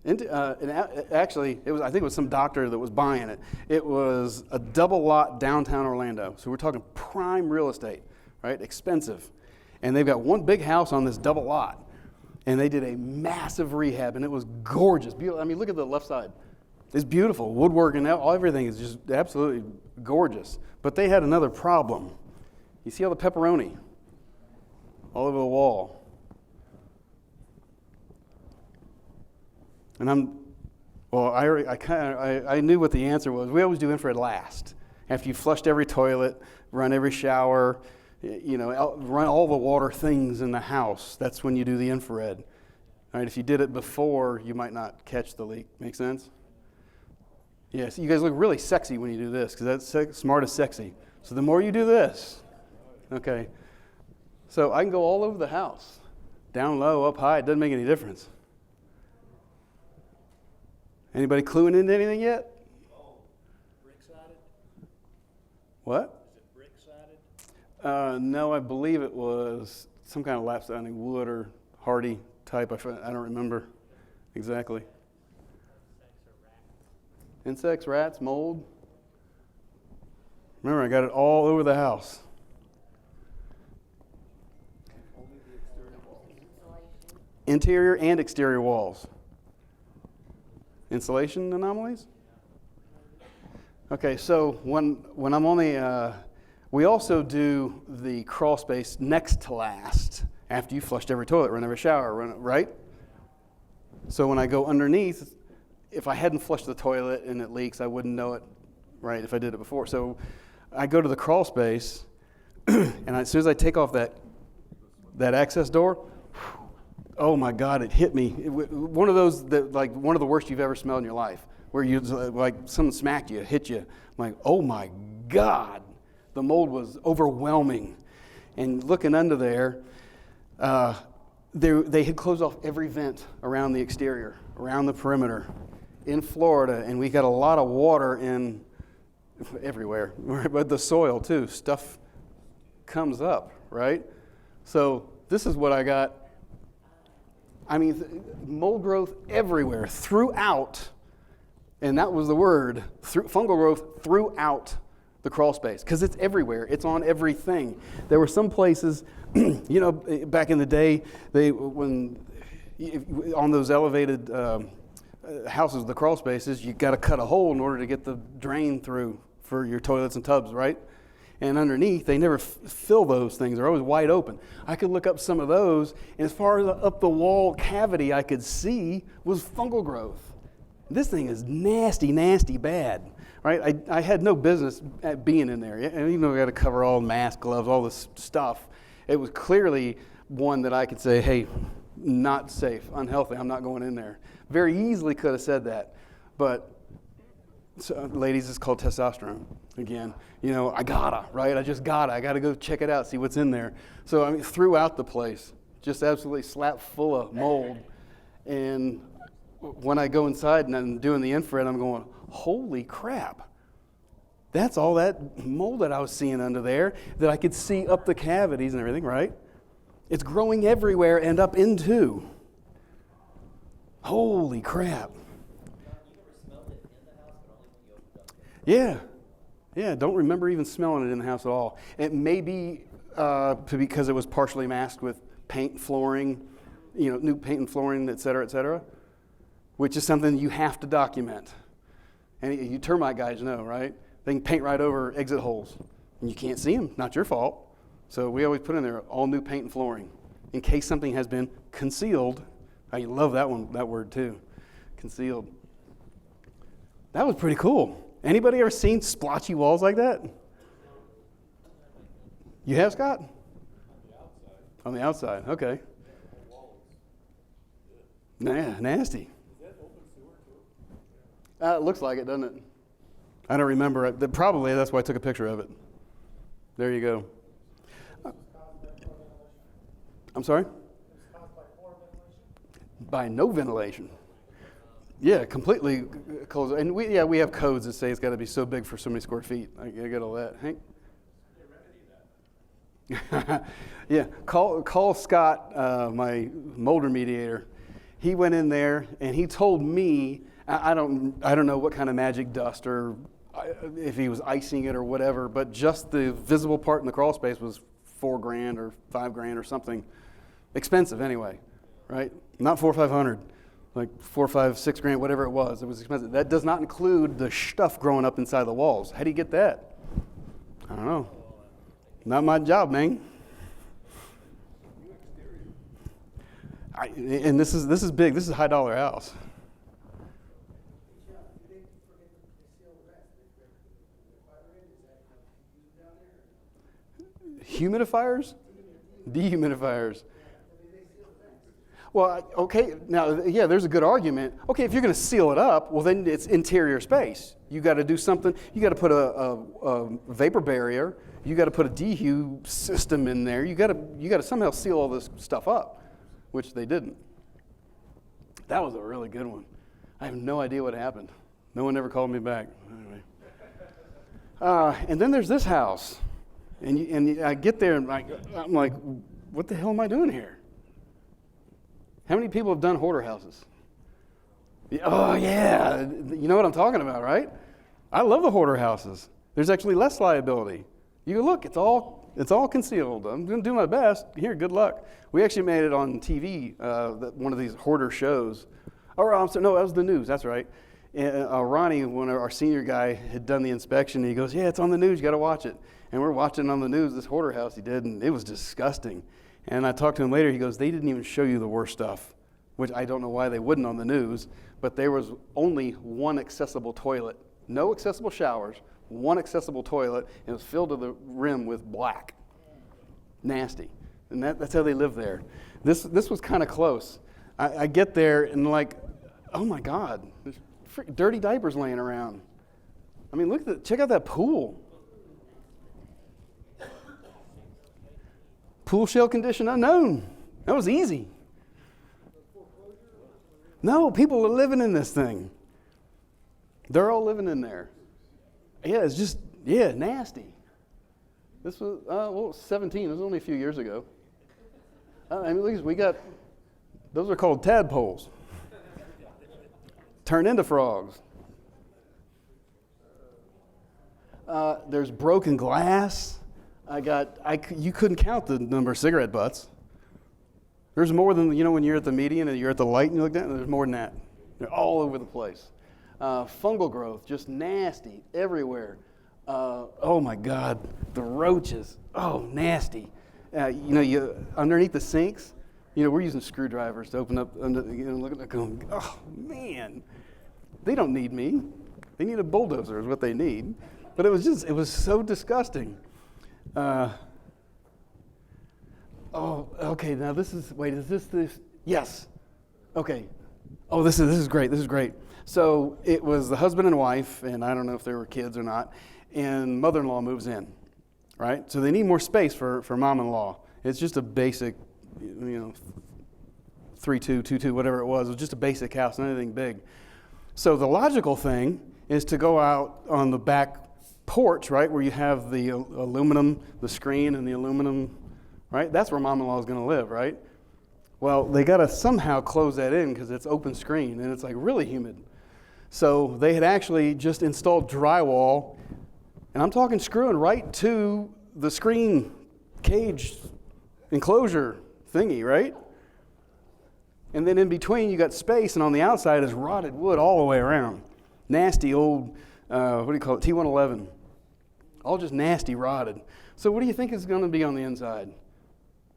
Actually, I think it was some doctor that was buying it. It was a double lot downtown Orlando. So we're talking prime real estate, right? Expensive. And they've got one big house on this double lot. And they did a massive rehab, and it was gorgeous. Beautiful. I mean, look at the left side. It's beautiful. Woodwork and everything is just absolutely gorgeous. But they had another problem. You see all the pepperoni all over the wall. And I knew what the answer was. We always do infrared last. After you flushed every toilet, run every shower, run all the water things in the house, that's when you do the infrared. All right, if you did it before, you might not catch the leak. Make sense? Yeah, so you guys look really sexy when you do this, because that's smart is sexy. So the more you do this, okay. So I can go all over the house, down low, up high, it doesn't make any difference. Anybody cluing into anything yet? Brick-sided? What? Is it brick-sided? No, I believe it was some kind of lap-sounding wood or hardy type. I don't remember exactly. Insects, rats, mold. Remember, I got it all over the house. Interior and exterior walls. Insulation anomalies? Okay, so when I'm on the, we also do the crawl space next to last after you flushed every toilet, run every shower, right? So when I go underneath, if I hadn't flushed the toilet and it leaks, I wouldn't know it, right, if I did it before. So I go to the crawl space, and as soon as I take off that access door, oh my God, it hit me. One of those, one of the worst you've ever smelled in your life, where you, like someone smacked you, hit you. I'm like, oh my God. The mold was overwhelming. And looking under there, they had closed off every vent around the exterior, around the perimeter in Florida, and we got a lot of water in everywhere, but the soil too. Stuff comes up, right? So this is what I got. I mean, mold growth everywhere throughout And that was the word, fungal growth throughout the crawl space, because it's everywhere. It's on everything. There were some places, back in the day, on those elevated houses, the crawl spaces, you got to cut a hole in order to get the drain through for your toilets and tubs, right? And underneath, they never fill those things. They're always wide open. I could look up some of those, and as far as up the wall cavity I could see was fungal growth. This thing is nasty, nasty bad, right? I had no business at being in there. And even though I got to cover all mask, gloves, all this stuff, it was clearly one that I could say, hey, not safe, unhealthy, I'm not going in there. Very easily could have said that, but so, ladies, it's called testosterone. Again, I gotta, right? I gotta go check it out, see what's in there. So, I mean, throughout the place, just absolutely slap full of mold. And when I go inside and I'm doing the infrared, I'm going, holy crap. That's all that mold that I was seeing under there that I could see up the cavities and everything, right? It's growing everywhere and up into. Holy crap. Yeah, don't remember even smelling it in the house at all. It may be because it was partially masked with paint, flooring, new paint and flooring, et cetera, which is something you have to document. And you termite guys know, right? They can paint right over exit holes, and you can't see them, not your fault. So we always put in there all new paint and flooring in case something has been concealed. I love that word too, concealed. That was pretty cool. Anybody ever seen splotchy walls like that? You have, Scott? On the outside, okay. Nah, nasty. It looks like it, doesn't it? I don't remember. Probably that's why I took a picture of it. There you go. I'm sorry? By no ventilation. Yeah, completely closed. And we have codes that say it's got to be so big for so many square feet. I get all that. Hank? Yeah, call Scott, my molder mediator. He went in there and he told me, I don't know what kind of magic dust or if he was icing it or whatever, but just the visible part in the crawl space was $4,000 or $5,000 or something. Expensive anyway, right? Not $400 or $500, like $4, $5, $6,000, whatever it was. It was expensive. That does not include the stuff growing up inside the walls. How do you get that? I don't know. Not my job, man. And this is big. This is a high dollar house. Humidifiers? Dehumidifiers. Well, okay, now, yeah, there's a good argument. Okay, if you're going to seal it up, well, then it's interior space. You got to do something. You got to put a vapor barrier. You got to put a dehu system in there. You got to somehow seal all this stuff up, which they didn't. That was a really good one. I have no idea what happened. No one ever called me back. Anyway. And then there's this house. And I get there and I'm like, what the hell am I doing here? How many people have done hoarder houses? Oh, yeah. You know what I'm talking about, right? I love the hoarder houses. There's actually less liability. You look, it's all concealed. I'm going to do my best. Here, good luck. We actually made it on TV, one of these hoarder shows. No, that was the news. That's right. And, Ronnie, our senior guy, had done the inspection. And he goes, yeah, it's on the news. You got to watch it. And we're watching on the news this hoarder house he did, and it was disgusting. And I talked to him later. He goes, they didn't even show you the worst stuff, which I don't know why they wouldn't on the news, but there was only one accessible toilet, no accessible showers, one accessible toilet, and it was filled to the rim with black. Nasty. And that's how they live there. This was kind of close. I get there and like, oh my God, there's dirty diapers laying around. I mean, check out that pool. Pool shell condition unknown. That was easy. No, people are living in this thing. They're all living in there. Yeah, it's just, nasty. This was, 17. It was only a few years ago. At least we got, those are called tadpoles. Turn into frogs. There's broken glass. You couldn't count the number of cigarette butts. There's more than, when you're at the median and you're at the light and you look down, there's more than that. They're all over the place. Fungal growth, just nasty everywhere. Oh my God, the roaches, nasty. Underneath the sinks, we're using screwdrivers to open up, looking at going, oh man, they don't need me. They need a bulldozer is what they need. But it was so disgusting. Okay, now is this? Yes. Okay. Oh, this is great. This is great. So it was the husband and wife, and I don't know if there were kids or not, and mother-in-law moves in, right? So they need more space for mom-in-law. It's just a basic, 3-2, 2-2, whatever it was. It was just a basic house, not anything big. So the logical thing is to go out on the back porch, right, where you have the aluminum, the screen and the aluminum, right? That's where mom-in-law is going to live, right? Well, they got to somehow close that in because it's open screen and it's like really humid. So they had actually just installed drywall, and I'm talking screwing right to the screen cage enclosure thingy, right? And then in between you got space, and on the outside is rotted wood all the way around. Nasty old, what do you call it, T111. All just nasty, rotted. So what do you think is going to be on the inside?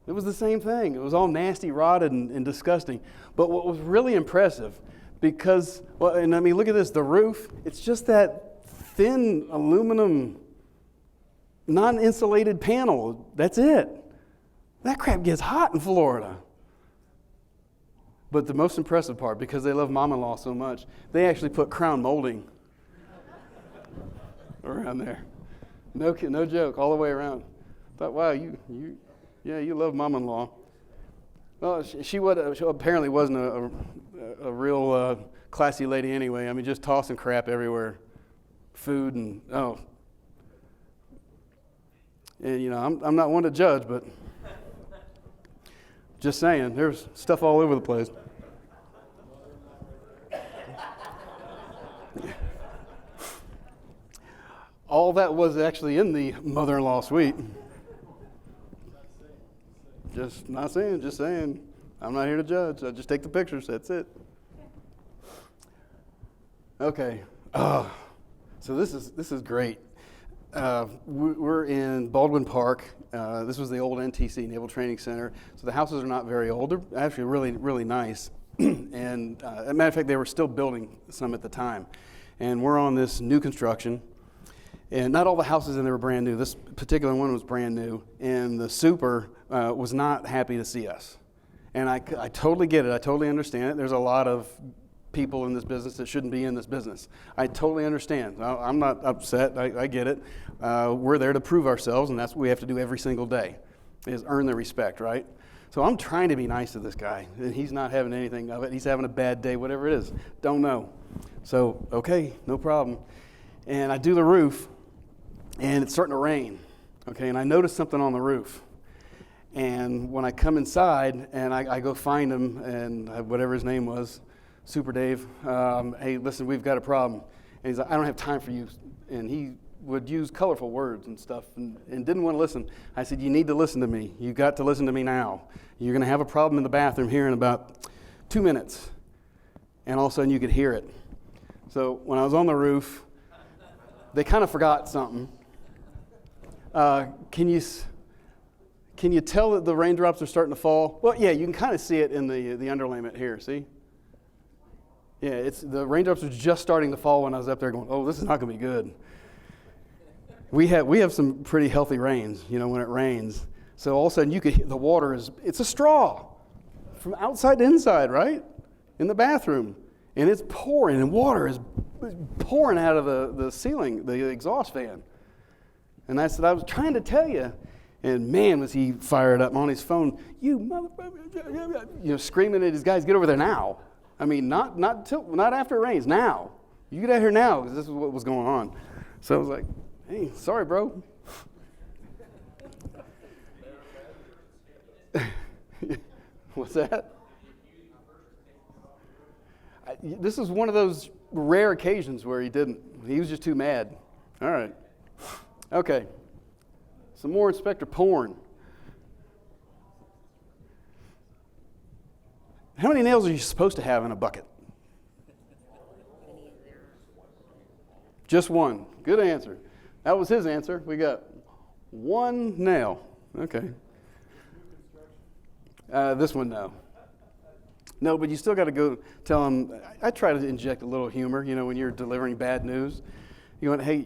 It was the same thing. It was all nasty, rotted, and disgusting. But what was really impressive, because, look at this, the roof, it's just that thin aluminum, non-insulated panel. That's it. That crap gets hot in Florida. But the most impressive part, because they love mom-in-law so much, they actually put crown molding around there. No joke, all the way around. Thought, wow, you love mom-in-law. Well, she apparently wasn't a real classy lady anyway. Just tossing crap everywhere, food and I'm not one to judge, but just saying, there's stuff all over the place. All that was actually in the mother-in-law suite. Just saying. I'm not here to judge. I just take the pictures. That's it. Okay. So this is great. We're in Baldwin Park. This was the old NTC, Naval Training Center. So the houses are not very old. They're actually really, really nice. And as a matter of fact, they were still building some at the time. And we're on this new construction. And not all the houses in there were brand new. This particular one was brand new. And the super was not happy to see us. And I totally get it. I totally understand it. There's a lot of people in this business that shouldn't be in this business. I totally understand. I'm not upset. I get it. We're there to prove ourselves, and that's what we have to do every single day, is earn their respect, right? So I'm trying to be nice to this guy, and he's not having anything of it. He's having a bad day, whatever it is. Don't know. So, okay, no problem. And I do the roof, and it's starting to rain, okay? And I notice something on the roof. And when I come inside, and I go find him, and whatever his name was, Super Dave, hey, listen, we've got a problem. And he's like, I don't have time for you. And he would use colorful words and stuff and didn't want to listen. I said, you need to listen to me. You've got to listen to me now. You're going to have a problem in the bathroom here in about 2 minutes. And all of a sudden you could hear it. So when I was on the roof, they kind of forgot something. Can you tell that the raindrops are starting to fall? Well, yeah, you can kind of see it in the underlayment here, see? Yeah, it's the raindrops were just starting to fall when I was up there going, oh, this is not going to be good. We have some pretty healthy rains, when it rains. So all of a sudden you could hear the water it's a straw from outside to inside, right? In the bathroom. And it's pouring, and water is pouring out of the ceiling, the exhaust fan. And I said, I was trying to tell you. And man, was he fired up on his phone. You motherfucker, screaming at his guys, get over there now. Not after it rains, now. You get out here now, because this is what was going on. So I was like, hey, sorry, bro. What's that? This is one of those rare occasions where he didn't. He was just too mad. All right. Okay. Some more Inspector Porn. How many nails are you supposed to have in a bucket? Any of their, Just one. Good answer. That was his answer. We got one nail. Okay. This one, no. No, but you still got to go tell them. I try to inject a little humor, when you're delivering bad news. You went, hey,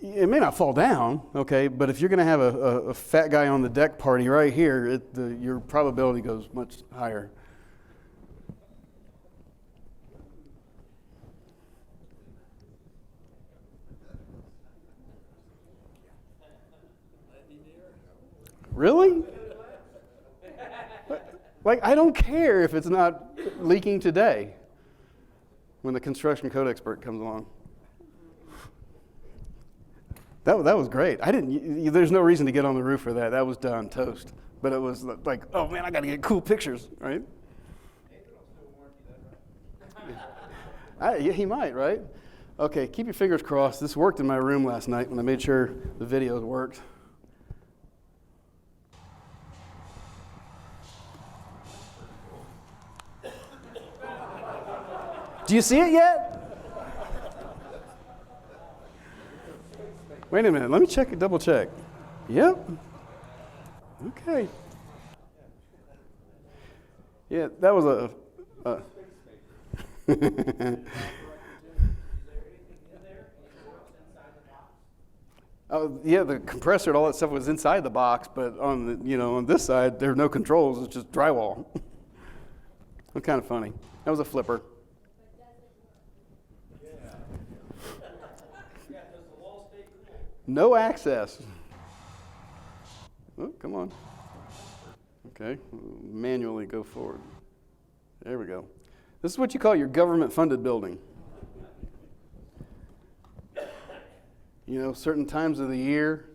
it may not fall down, okay, but if you're going to have a fat guy on the deck party right here, your probability goes much higher. Really? Like, I don't care if it's not leaking today when the construction code expert comes along. That was great. There's no reason to get on the roof for that. That was done, toast. But it was like, oh man, I got to get cool pictures, right? Yeah, he might, right? Okay, keep your fingers crossed. This worked in my room last night when I made sure the videos worked. Do you see it yet? Wait a minute. Let me check. Double check. Yep. Okay. Yeah, that was a oh, yeah, the compressor and all that stuff was inside the box, but on this side, there are no controls. It's just drywall. It's kind of funny. That was a flipper. No access. Oh, come on. Okay, manually go forward. There we go. This is what you call your government-funded building. Certain times of the year,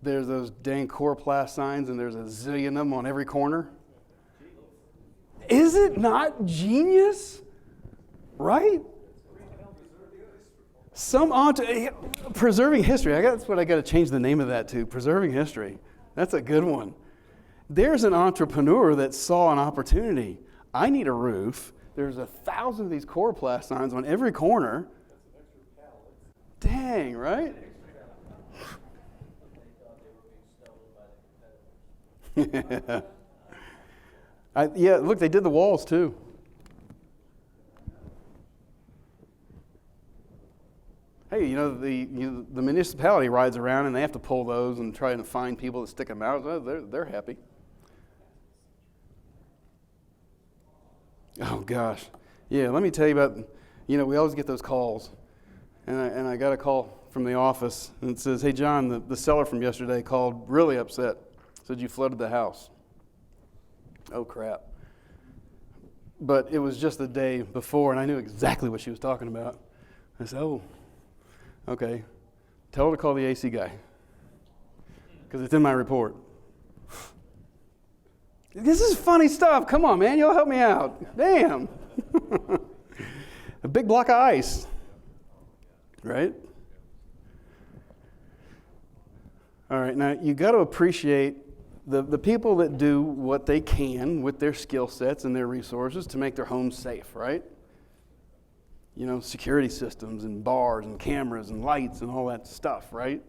there's those dang coroplast signs, and there's a zillion of them on every corner. Is it not genius? Right? Preserving history. That's what I got to change the name of that to. Preserving history. That's a good one. There's an entrepreneur that saw an opportunity. I need a roof. There's 1,000 of these coroplast signs on every corner. Dang, right? Yeah, look, they did the walls too. Hey, the municipality rides around and they have to pull those and try to find people that stick them out. They're happy. Oh gosh, yeah. Let me tell you about. We always get those calls, and I got a call from the office and it says, "Hey John, the seller from yesterday called, really upset. Said you flooded the house." Oh crap! But it was just the day before, and I knew exactly what she was talking about. I said, "Oh. Okay, tell her to call the AC guy because it's in my report." This is funny stuff. Come on, man. Y'all help me out. Damn. A big block of ice. Right? All right, now you got to appreciate the people that do what they can with their skill sets and their resources to make their homes safe, right? Security systems and bars and cameras and lights and all that stuff, right?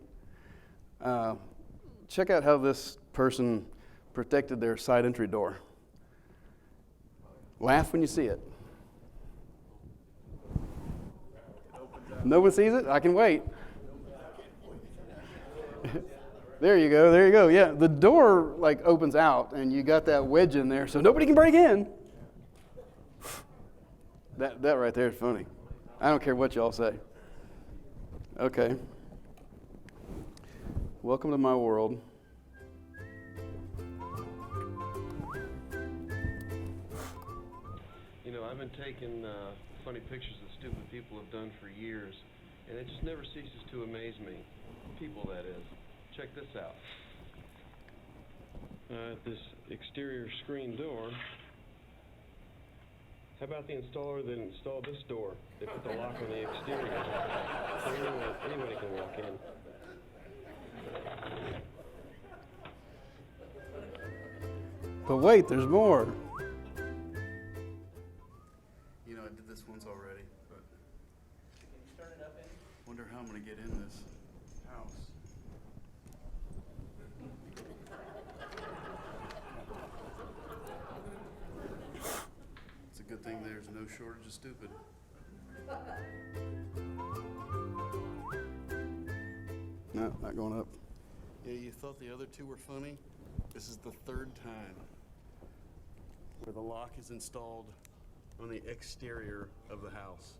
Check out how this person protected their side entry door. Laugh when you see it. No one sees it? I can wait. There you go. Yeah, the door opens out and you got that wedge in there so nobody can break in. That right there is funny. I don't care what y'all say. Okay. Welcome to my world. I've been taking funny pictures that stupid people have done for years, and it just never ceases to amaze me. People, that is. Check this out. This exterior screen door. How about the installer that installed this door? They put the lock on the exterior, so anybody can walk in. But wait, there's more. You know, I did this once already, but wonder how I'm going to get in this house. It's a good thing there's no shortage of stupid. No, not going up. Yeah, you thought the other two were funny? This is the third time where the lock is installed on the exterior of the house.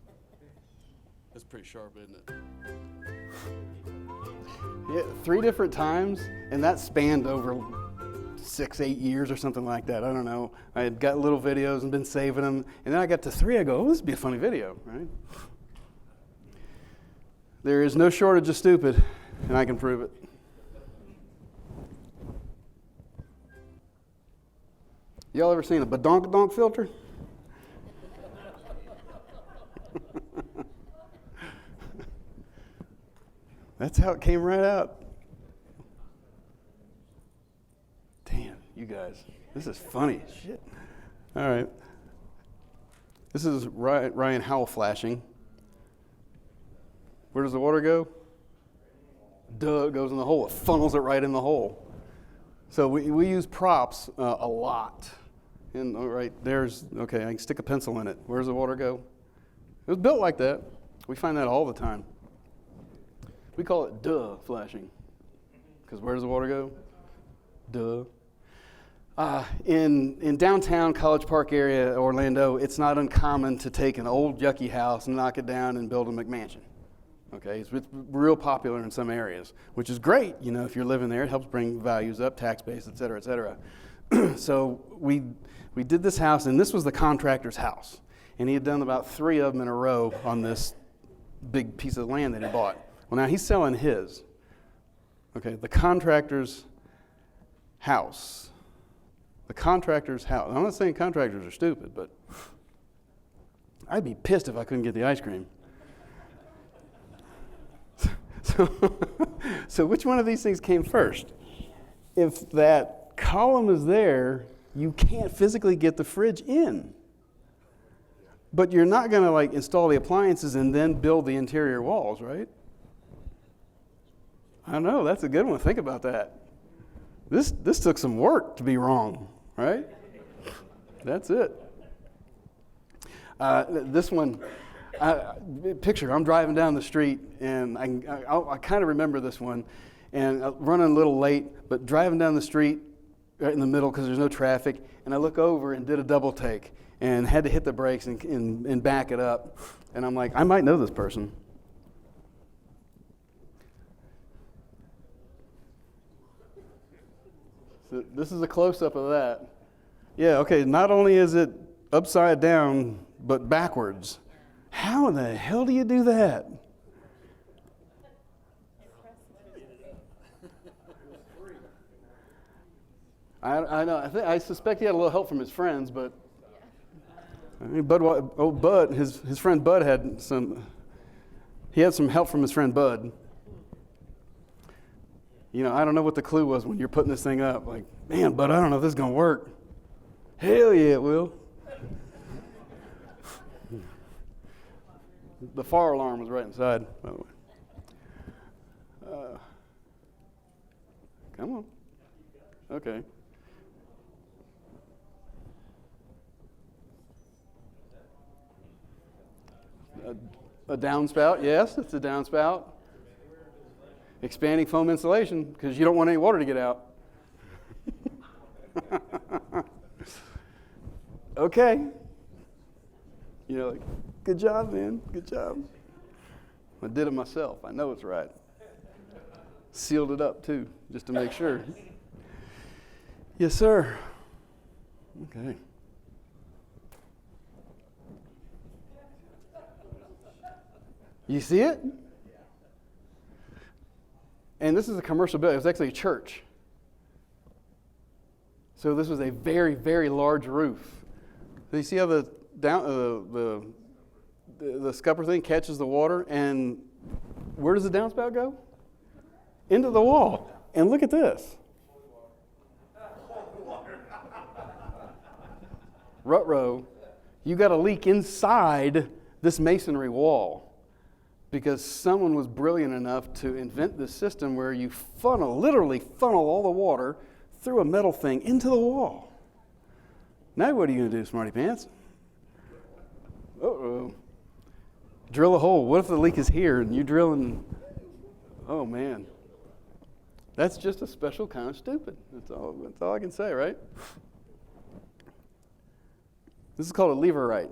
That's pretty sharp, isn't it? Yeah, 3 different times, and that spanned over 6-8 years or something like that. I don't know. I had got little videos and been saving them, and then I got to 3. I go, oh, this would be a funny video, right? There is no shortage of stupid, and I can prove it. Y'all ever seen a badonk-donk filter? That's how it came right out. Damn, you guys, this is funny as shit. All right. This is Ryan Howell flashing. Where does the water go? Duh, it goes in the hole. It funnels it right in the hole. So we use props a lot. And right there's, okay, I can stick a pencil in it. Where does the water go? It was built like that. We find that all the time. We call it duh flashing. Because where does the water go? Duh. In downtown College Park area, Orlando, it's not uncommon to take an old yucky house and knock it down and build a McMansion. Okay, it's real popular in some areas, which is great. You know, if you're living there, it helps bring values up, tax base, et cetera, et cetera. So we did this house, and this was the contractor's house. And he had done about 3 of them in a row on this big piece of land that he bought. Well, now he's selling his. Okay, the contractor's house. The contractor's house. I'm not saying contractors are stupid, but I'd be pissed if I couldn't get the ice cream. So which one of these things came first? If that column is there, you can't physically get the fridge in. But you're not going to like install the appliances and then build the interior walls, right? I know, that's a good one. Think about that. This took some work to be wrong, right? That's it. This one, picture, I'm driving down the street, and I kind of remember this one, and running a little late, but driving down the street right in the middle because there's no traffic, and I look over and did a double take and had to hit the brakes and back it up. And I'm like, I might know this person. So this is a close-up of that. Yeah, okay, not only is it upside down, but backwards. How in the hell do you do that? I know. I suspect he had a little help from his friends, but I mean, Bud, his friend Bud had some help from his friend Bud. You know, I don't know what the clue was when you're putting this thing up. Like, man, Bud, I don't know if this is going to work. Hell yeah, it will. The fire alarm was right inside, by the way. Come on. Okay. A downspout, yes, it's a downspout. Expanding foam insulation, because you don't want any water to get out. Okay. You know, like, good job, man. Good job. I did it myself. I know it's right. Sealed it up, too, just to make sure. Yes, sir. Okay. You see it? And this is a commercial building. It was actually a church. So this was a very, very large roof. So you see how the scupper thing catches the water, and where does the downspout go? Into the wall. And look at this. Ruh-roh, you got a leak inside this masonry wall because someone was brilliant enough to invent this system where you literally funnel all the water through a metal thing into the wall. Now what are you going to do, smarty pants? Uh-oh. Drill a hole. What if the leak is here and you're drilling? Oh, man. That's just a special kind of stupid. That's all I can say, right? This is called a leverite.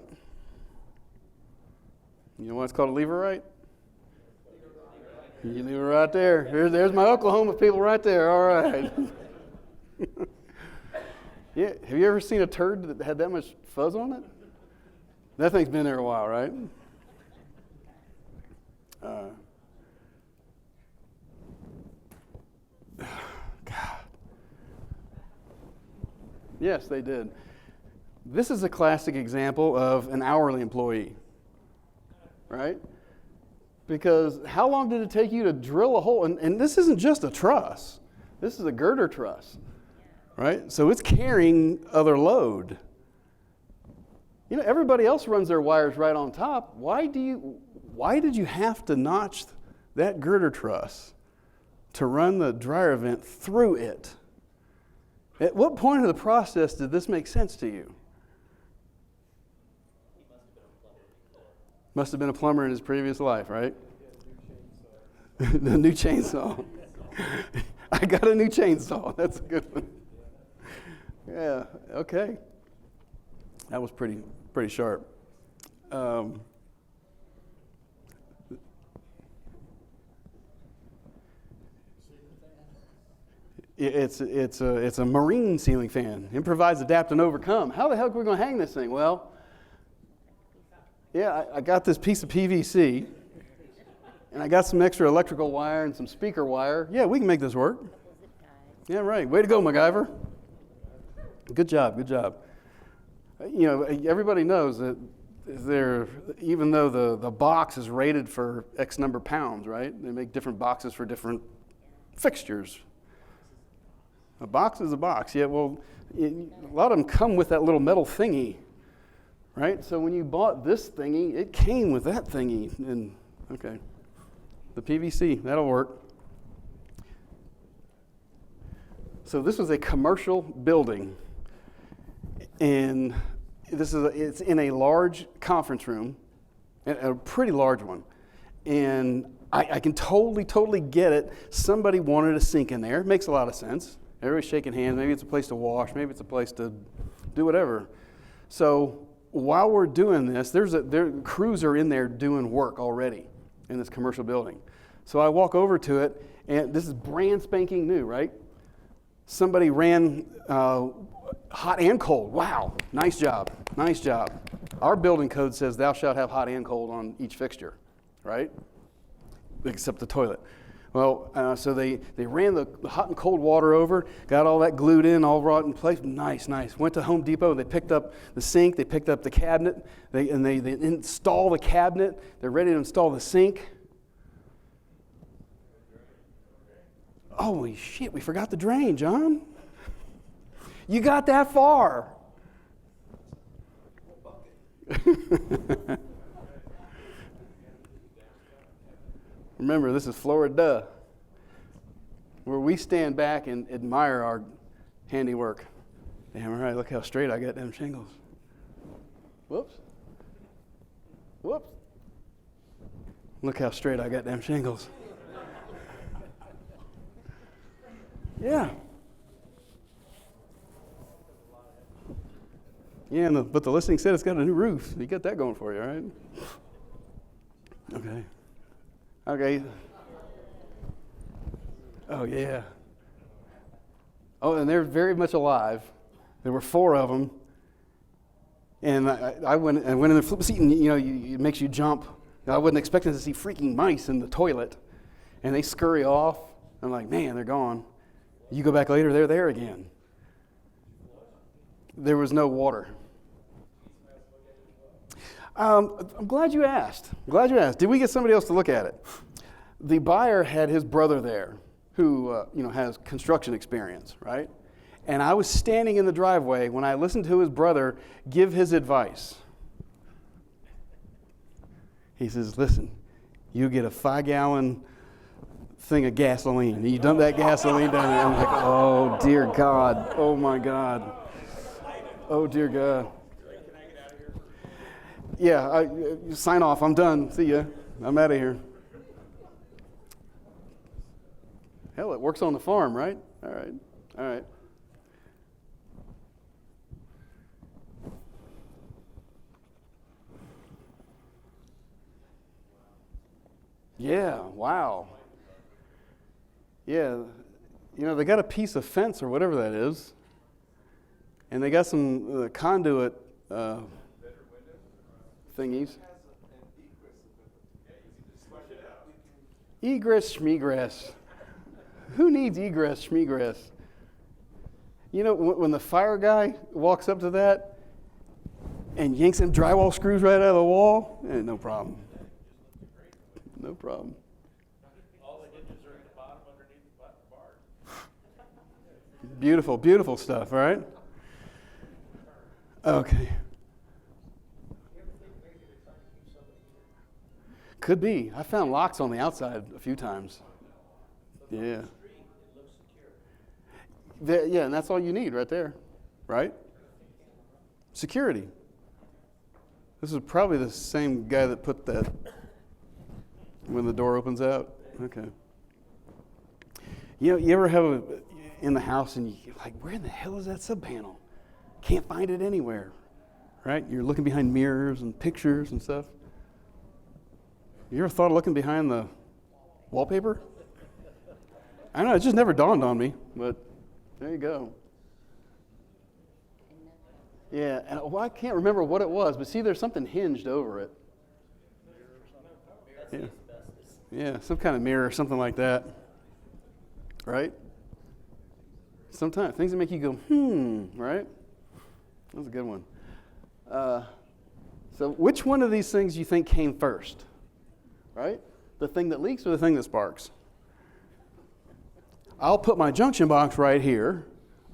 You know why it's called a leverite? You leave it right there. There's my Oklahoma people right there. All right. Yeah. Have you ever seen a turd that had that much fuzz on it? That thing's been there a while, right? God. Yes, they did. This is a classic example of an hourly employee, right? Because how long did it take you to drill a hole? And this isn't just a truss. This is a girder truss, right? So it's carrying other load. You know, everybody else runs their wires right on top. Why did you have to notch that girder truss to run the dryer vent through it? At what point of the process did this make sense to you? Must have been a plumber in his previous life, right? The new chainsaw. I got a new chainsaw. That's a good one. Yeah, okay. That was pretty sharp. It's a marine ceiling fan. Improvise, adapt, and overcome. How the hell are we going to hang this thing? Well, yeah, I got this piece of PVC, and I got some extra electrical wire and some speaker wire. Yeah, we can make this work. Yeah, right. Way to go, MacGyver. Good job, good job. You know, everybody knows that even though the box is rated for X number of pounds, right? They make different boxes for different fixtures. A box is a box. Yeah, well, a lot of them come with that little metal thingy, right? So when you bought this thingy, it came with that thingy. And okay, the PVC, that'll work. So this was a commercial building, and it's in a large conference room, a pretty large one. And I can totally get it. Somebody wanted a sink in there. It makes a lot of sense. Everybody's shaking hands. Maybe it's a place to wash. Maybe it's a place to do whatever. So while we're doing this, crews are in there doing work already in this commercial building. So I walk over to it, and this is brand spanking new, right? Somebody ran hot and cold. Wow, nice job, nice job. Our building code says thou shalt have hot and cold on each fixture, right? Except the toilet. Well, so they ran the hot and cold water over, got all that glued in, all brought in place. Nice. Went to Home Depot, they picked up the sink, they picked up the cabinet, they install the cabinet, they're ready to install the sink. Holy shit, we forgot the drain, John. You got that far. Remember, this is Florida, where we stand back and admire our handiwork. Damn right, look how straight I got them shingles. Whoops. Look how straight I got them shingles. Yeah. Yeah, but the listing said it's got a new roof. You got that going for you, all right? Okay. Oh, yeah. Oh, and they're very much alive. There were 4 of them. And I went in the flip seat, and, you know, it makes you jump. I wasn't expecting to see freaking mice in the toilet. And they scurry off. I'm like, man, they're gone. You go back later, they're there again. There was no water. I'm glad you asked. Did we get somebody else to look at it? The buyer had his brother there who has construction experience, right? And I was standing in the driveway when I listened to his brother give his advice. He says, listen, you get a 5-gallon thing of gasoline. And you dump that gasoline down there. I'm like, oh, dear God. Oh, my God. Oh, dear God. Yeah, sign off. I'm done. See ya. I'm out of here. Hell, it works on the farm, right? All right. All right. Yeah, wow. Yeah, they got a piece of fence or whatever that is, and they got some conduit thingies. Egress, schmegress. Who needs egress, schmegress? When the fire guy walks up to that and yanks them drywall screws right out of the wall, no problem. No problem. All the hinges are at the bottom underneath the bar. Beautiful, beautiful stuff, right? Okay. Could be. I found locks on the outside a few times. Yeah. Yeah, and that's all you need right there, right? Security. This is probably the same guy that put that when the door opens out. Okay. You ever have in the house and you're like, where in the hell is that sub panel? Can't find it anywhere, right? You're looking behind mirrors and pictures and stuff. You ever thought of looking behind the wallpaper? I don't know, it just never dawned on me, but there you go. Yeah, and I can't remember what it was, but see, there's something hinged over it. Yeah. Yeah, some kind of mirror or something like that. Right? Sometimes things that make you go, right? That's a good one. So which one of these things do you think came first? Right? The thing that leaks or the thing that sparks? I'll put my junction box right here,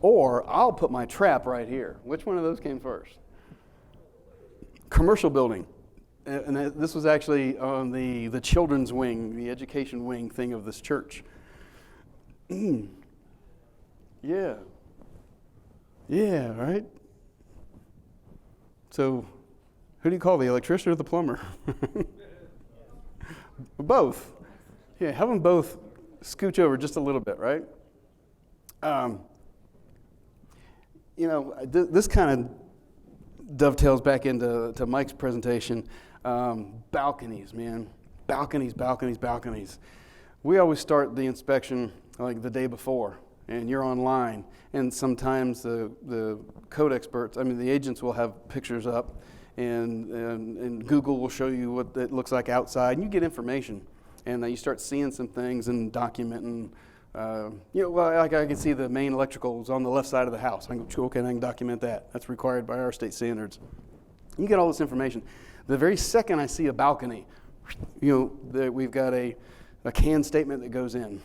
or I'll put my trap right here. Which one of those came first? Commercial building. And this was actually on the children's wing, the education wing thing of this church. Yeah. Yeah, right? So, who do you call, the electrician or the plumber? Both. Yeah, have them both scooch over just a little bit, right? This kind of dovetails back into Mike's presentation. Balconies, man. Balconies. We always start the inspection like the day before, and you're online. And sometimes the code experts, the agents will have pictures up, and Google will show you what it looks like outside, and you get information. And you start seeing some things and documenting. Like I can see the main electricals on the left side of the house. I can document that. That's required by our state standards. You get all this information. The very second I see a balcony, we've got a CAN statement that goes in.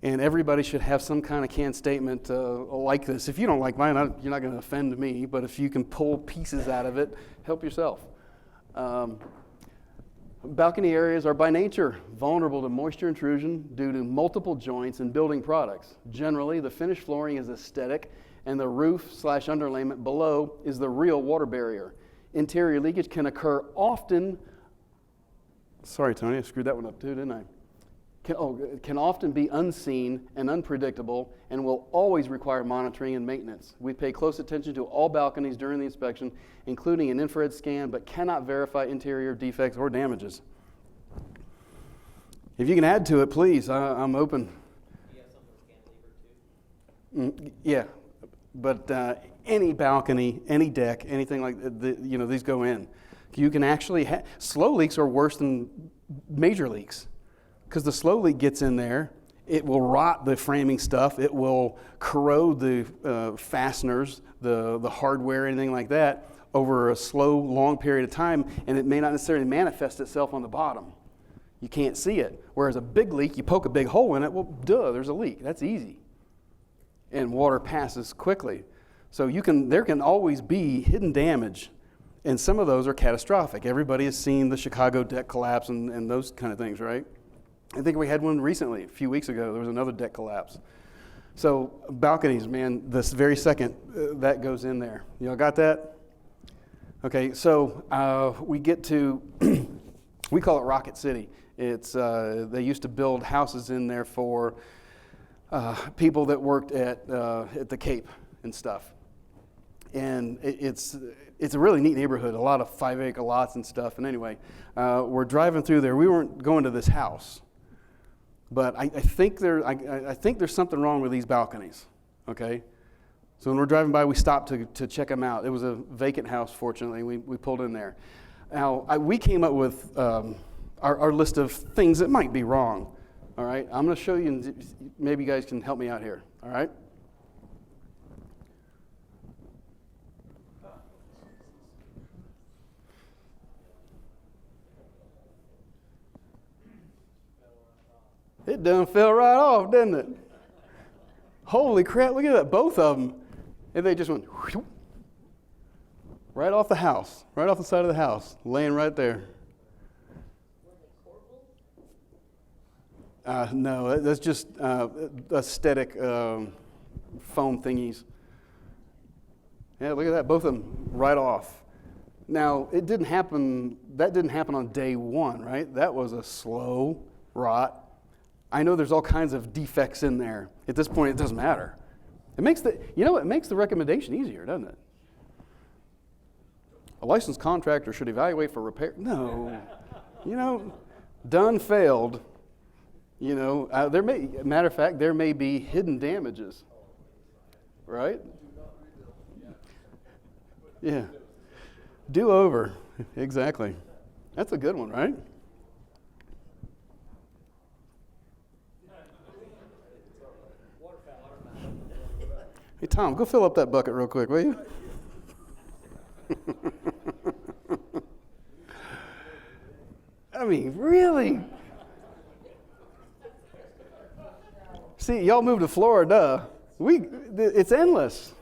And everybody should have some kind of CAN statement like this. If you don't like mine, you're not going to offend me, but if you can pull pieces out of it, help yourself. Balcony areas are by nature vulnerable to moisture intrusion due to multiple joints and building products. Generally, the finished flooring is aesthetic, and the roof/underlayment below is the real water barrier. Interior leakage can occur often. Sorry, Tony, I screwed that one up too, didn't I? Can often be unseen and unpredictable and will always require monitoring and maintenance. We pay close attention to all balconies during the inspection, including an infrared scan, but cannot verify interior defects or damages. If you can add to it, please, I'm open. Do you have something with cantilever too? Yeah, but any balcony, any deck, anything like these go in. You can actually slow leaks are worse than major leaks. Because the slow leak gets in there, it will rot the framing stuff, it will corrode the fasteners, the hardware, anything like that, over a slow, long period of time, and it may not necessarily manifest itself on the bottom. You can't see it. Whereas a big leak, you poke a big hole in it, well, duh, there's a leak. That's easy. and water passes quickly. So there can always be hidden damage, and some of those are catastrophic. Everybody has seen the Chicago deck collapse and those kind of things, right? I think we had one recently, a few weeks ago. There was another deck collapse. So balconies, man, this very second, that goes in there. Y'all got that? Okay, so we get to, we call it Rocket City. It's they used to build houses in there for people that worked at the Cape and stuff. And it's a really neat neighborhood, a lot of 5-acre lots and stuff. And anyway, we're driving through there. We weren't going to this house. But I think there's something wrong with these balconies, okay? So when we're driving by, we stopped to check them out. It was a vacant house, fortunately. We pulled in there. Now, we came up with our list of things that might be wrong, all right? I'm going to show you, and maybe you guys can help me out here, all right? It done fell right off, didn't it? Holy crap, look at that, both of them. And they just went whoop, right off the house, right off the side of the house, laying right there. No, that's just aesthetic foam thingies. Yeah, look at that, both of them right off. Now, that didn't happen on day one, right? That was a slow rot. I know there's all kinds of defects in there. At this point, it doesn't matter. It makes the recommendation easier, doesn't it? A licensed contractor should evaluate for repair. No, done, failed. Matter of fact, there may be hidden damages, right? Yeah, do over, exactly. That's a good one, right? Hey, Tom, go fill up that bucket real quick, will you? I mean, really? See, y'all moved to Florida. It's endless.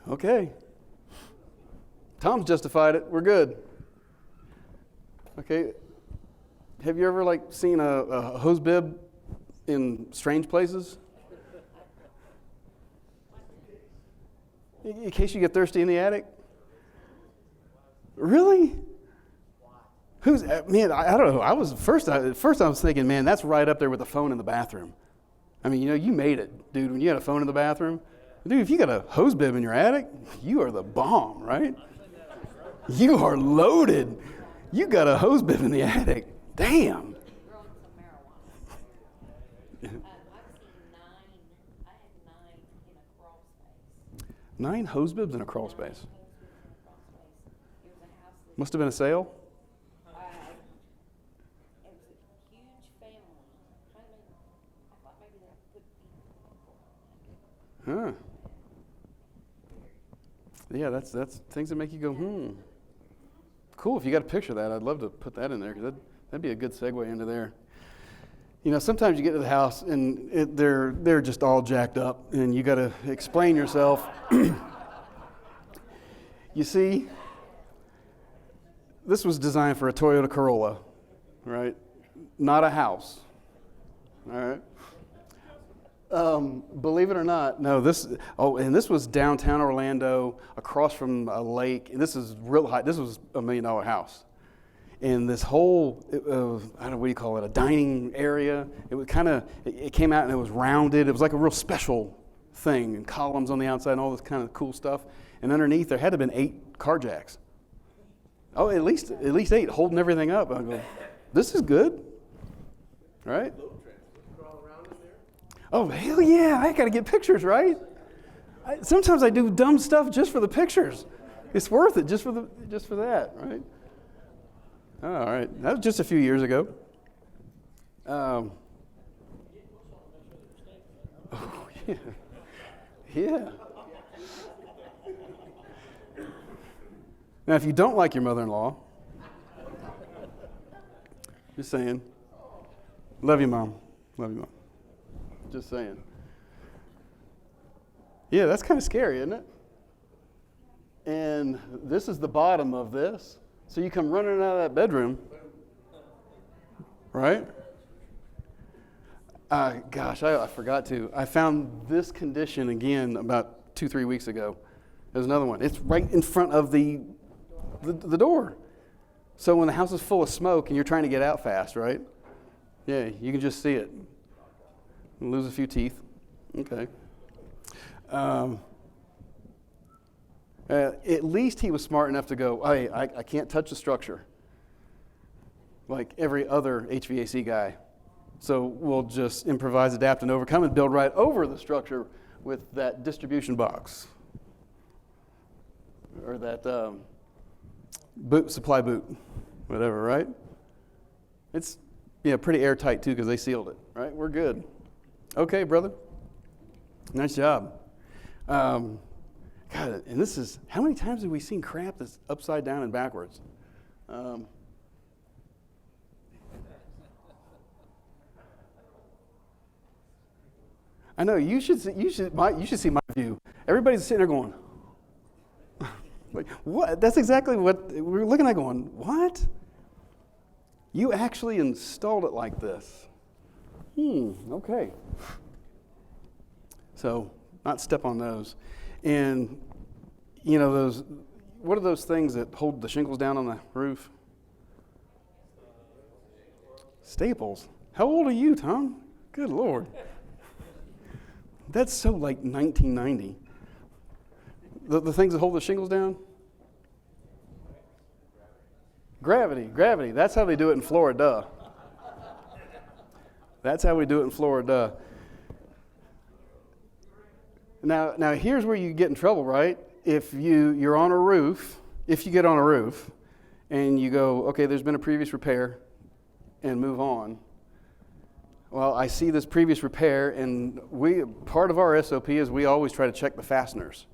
Okay. Tom's justified it. We're good. Okay. Have you ever seen a hose bib in strange places? In case you get thirsty in the attic? Really? Man, I don't know. I was thinking, man, that's right up there with the phone in the bathroom. I mean, you made it, dude. When you had a phone in the bathroom, dude, if you got a hose bib in your attic, you are the bomb, right? You are loaded. You got a hose bib in the attic. Damn. Growing some marijuana. I've seen 9. I had 9 in a crawl space. 9 hose bibs in a crawl space. It was a house that Must have been a sale. it was a huge family. I thought maybe they put people. Huh. Yeah, that's things that make you go, Cool. If you got a picture of that, I'd love to put that in there because that'd be a good segue into there. Sometimes you get to the house and they're just all jacked up, and you got to explain yourself. You see, this was designed for a Toyota Corolla, right? Not a house. All right. Believe it or not, no. This was downtown Orlando, across from a lake. And this is real high. This was $1 million house, and this whole I don't know, what do you call it? A dining area. It was it came out and it was rounded. It was like a real special thing, and columns on the outside and all this kind of cool stuff. And underneath there had to have been 8 car jacks. Oh, at least 8, holding everything up. I go, this is good, right? Oh, hell yeah, I got to get pictures, right? Sometimes I do dumb stuff just for the pictures. It's worth it just for that, right? All right, that was just a few years ago. Oh, yeah. Yeah. Now, if you don't like your mother-in-law, just saying, Love you, Mom. Love you, Mom. Just saying. Yeah, that's kind of scary, isn't it? And this is the bottom of this. So you come running out of that bedroom, right? Gosh, I forgot to. I found this condition again about 2-3 weeks ago. There's another one. It's right in front of the door. So when the house is full of smoke and you're trying to get out fast, right? Yeah, you can just see it. Lose a few teeth. Okay. At least he was smart enough to go, hey, I can't touch the structure like every other HVAC guy. So we'll just improvise, adapt, and overcome and build right over the structure with that distribution box or that supply boot, whatever, right? It's pretty airtight too because they sealed it, right? We're good. Okay, brother. Nice job. God, and this is, how many times have we seen crap that's upside down and backwards? I know, you should see my view. Everybody's sitting there going, like, what? That's exactly what we're looking at going, what? You actually installed it like this. Okay. So, not step on those. And, what are those things that hold the shingles down on the roof? Staples. How old are you, Tom? Good Lord. That's so like 1990. The things that hold the shingles down? Gravity. That's how they do it in Florida. That's how we do it in Florida. Now here's where you get in trouble, right? If you're on a roof, if you get on a roof and you go, okay, there's been a previous repair and move on. Well, I see this previous repair and part of our SOP is we always try to check the fasteners.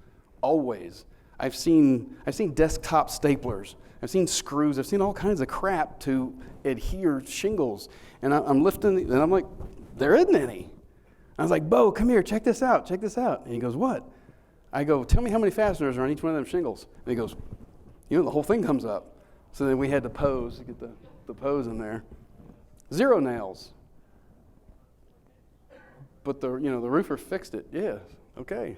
Always. I've seen desktop staplers. I've seen screws. I've seen all kinds of crap to adhere shingles. And I'm lifting, and I'm like, there isn't any. I was like, Bo, come here, check this out. And he goes, what? I go, tell me how many fasteners are on each one of them shingles. And he goes, the whole thing comes up. So then we had to pose to get the pose in there. 0 nails. But the roofer fixed it. Yeah, okay.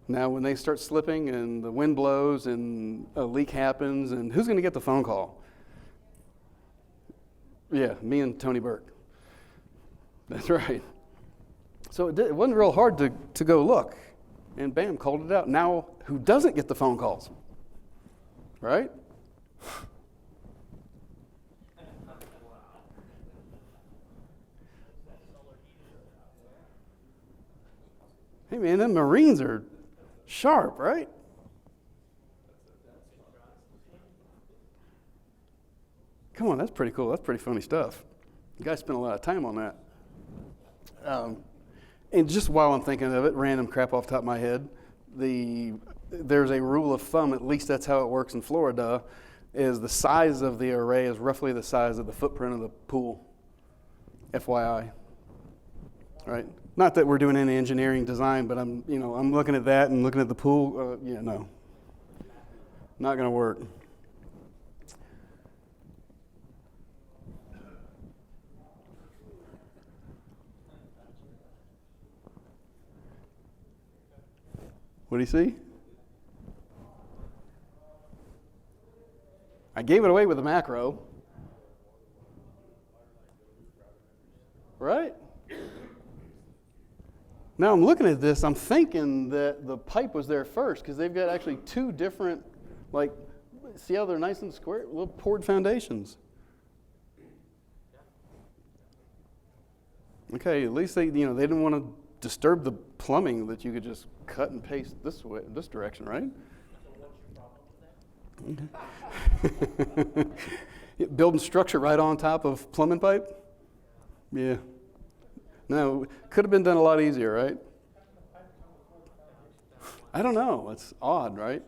Now when they start slipping and the wind blows and a leak happens, and who's going to get the phone call? Yeah, me and Tony Burke. That's right. So it wasn't real hard to go look, and bam, called it out. Now who doesn't get the phone calls? Right? Hey man, them Marines are sharp, right? Come on, that's pretty cool. That's pretty funny stuff. You guys spent a lot of time on that. And just while I'm thinking of it, random crap off the top of my head, there's a rule of thumb, at least that's how it works in Florida, is the size of the array is roughly the size of the footprint of the pool. FYI. Right? Not that we're doing any engineering design, but I'm looking at that and looking at the pool. No. Not going to work. What do you see? I gave it away with a macro. Right? Now I'm looking at this, I'm thinking that the pipe was there first because they've got actually 2 different, see how they're nice and square? Little poured foundations. Okay, at least they didn't want to disturb the plumbing that you could just cut and paste this way, this direction, right? Building structure right on top of plumbing pipe? Yeah. No, could have been done a lot easier, right? I don't know. It's odd, right?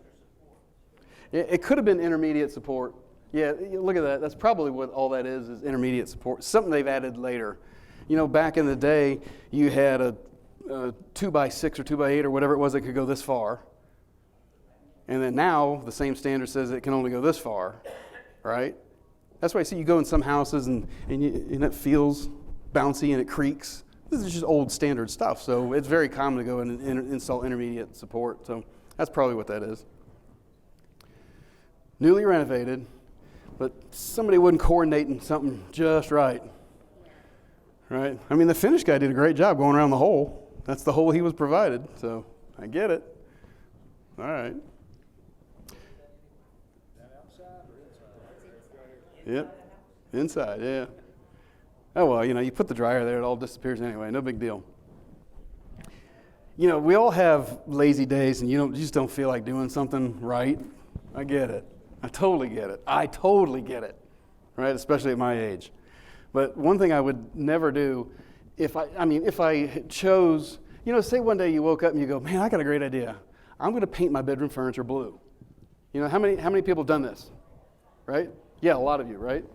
It could have been intermediate support. Yeah, look at that. That's probably what all that is intermediate support. Something they've added later. You know, back in the day, you had a 2x6 or 2x8 or whatever it was that could go this far. And then now, the same standard says it can only go this far, right? That's why I see you go in some houses and it feels bouncy and it creaks. This is just old standard stuff, so it's very common to go and install intermediate support. So that's probably what that is. Newly renovated, but somebody wasn't coordinating something just right. Right? I mean, the Finnish guy did a great job going around the hole. That's the hole he was provided, so I get it. All right. Outside or inside? Yep. Inside, yeah. Oh, well, you know, you put the dryer there, it all disappears anyway. No big deal. You know, we all have lazy days and you just don't feel like doing something right. I get it. I totally get it. I totally get it, right? Especially at my age. But one thing I would never do, if I chose, you know, say one day you woke up and you go, man, I got a great idea. I'm going to paint my bedroom furniture blue. You know, how many people have done this, right? Yeah, a lot of you, right?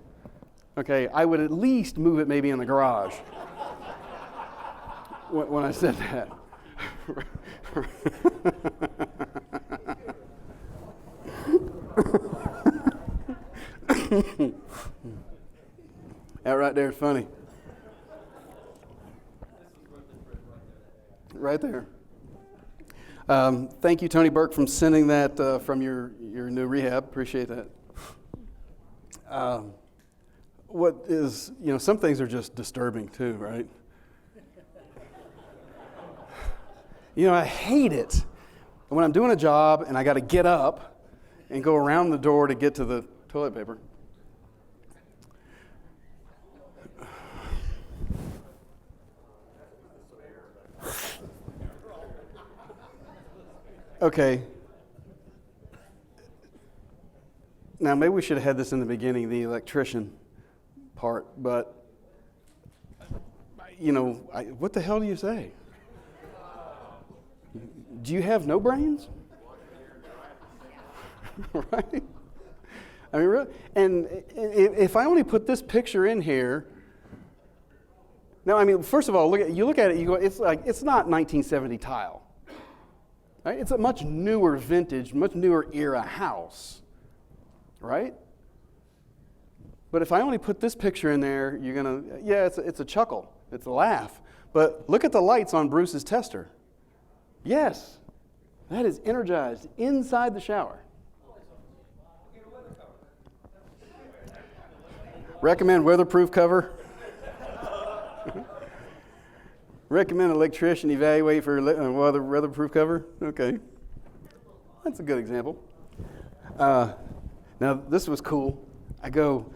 Okay, I would at least move it maybe in the garage when I said that. That right there is funny. Right there. Thank you, Tony Burke, from sending that from your new rehab. Appreciate that. What is, you know, some things are just disturbing too, right? You know, I hate it when I'm doing a job and I got to get up and go around the door to get to the toilet paper. Okay. Now, maybe we should have had this in the beginning, the electrician part, but, you know, what the hell do you say? Do you have no brains? Right? I mean, really? And if I only put this picture in here, now, I mean, first of all, you look at it, you go, it's not 1970 tile. Right? It's a much newer vintage, much newer era house, right? But if I only put this picture in there, you're gonna, yeah, it's a chuckle, it's a laugh. But look at the lights on Bruce's tester. Yes, that is energized inside the shower. Recommend weatherproof cover. Recommend electrician evaluate for weatherproof cover. Okay, that's a good example. Now this was cool. I go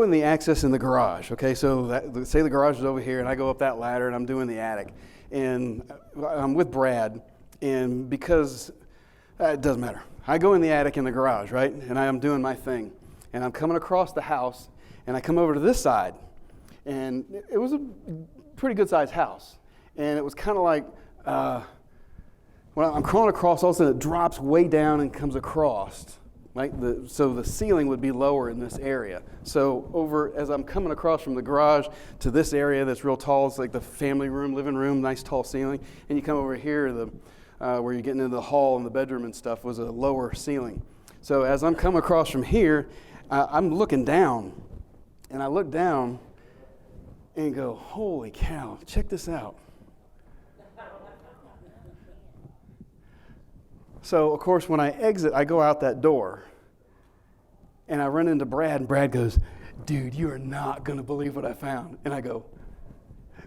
in the access in the garage. Okay, so say the garage is over here, and I go up that ladder, and I'm doing the attic, and I'm with Brad, and because it doesn't matter, I go in the attic in the garage, right, and I'm doing my thing, and I'm coming across the house, and I come over to this side, and it was a pretty good sized house, and it was kind of like when I'm crawling across, all of a sudden it drops way down and comes across. Right? So the ceiling would be lower in this area. So as I'm coming across from the garage to this area that's real tall, it's like the family room, living room, nice tall ceiling. And you come over here, where you're getting into the hall and the bedroom and stuff was a lower ceiling. So as I'm coming across from here, I'm looking down. And I look down and go, holy cow, check this out. So, of course, when I exit, I go out that door, and I run into Brad, and Brad goes, dude, you are not going to believe what I found. And I go,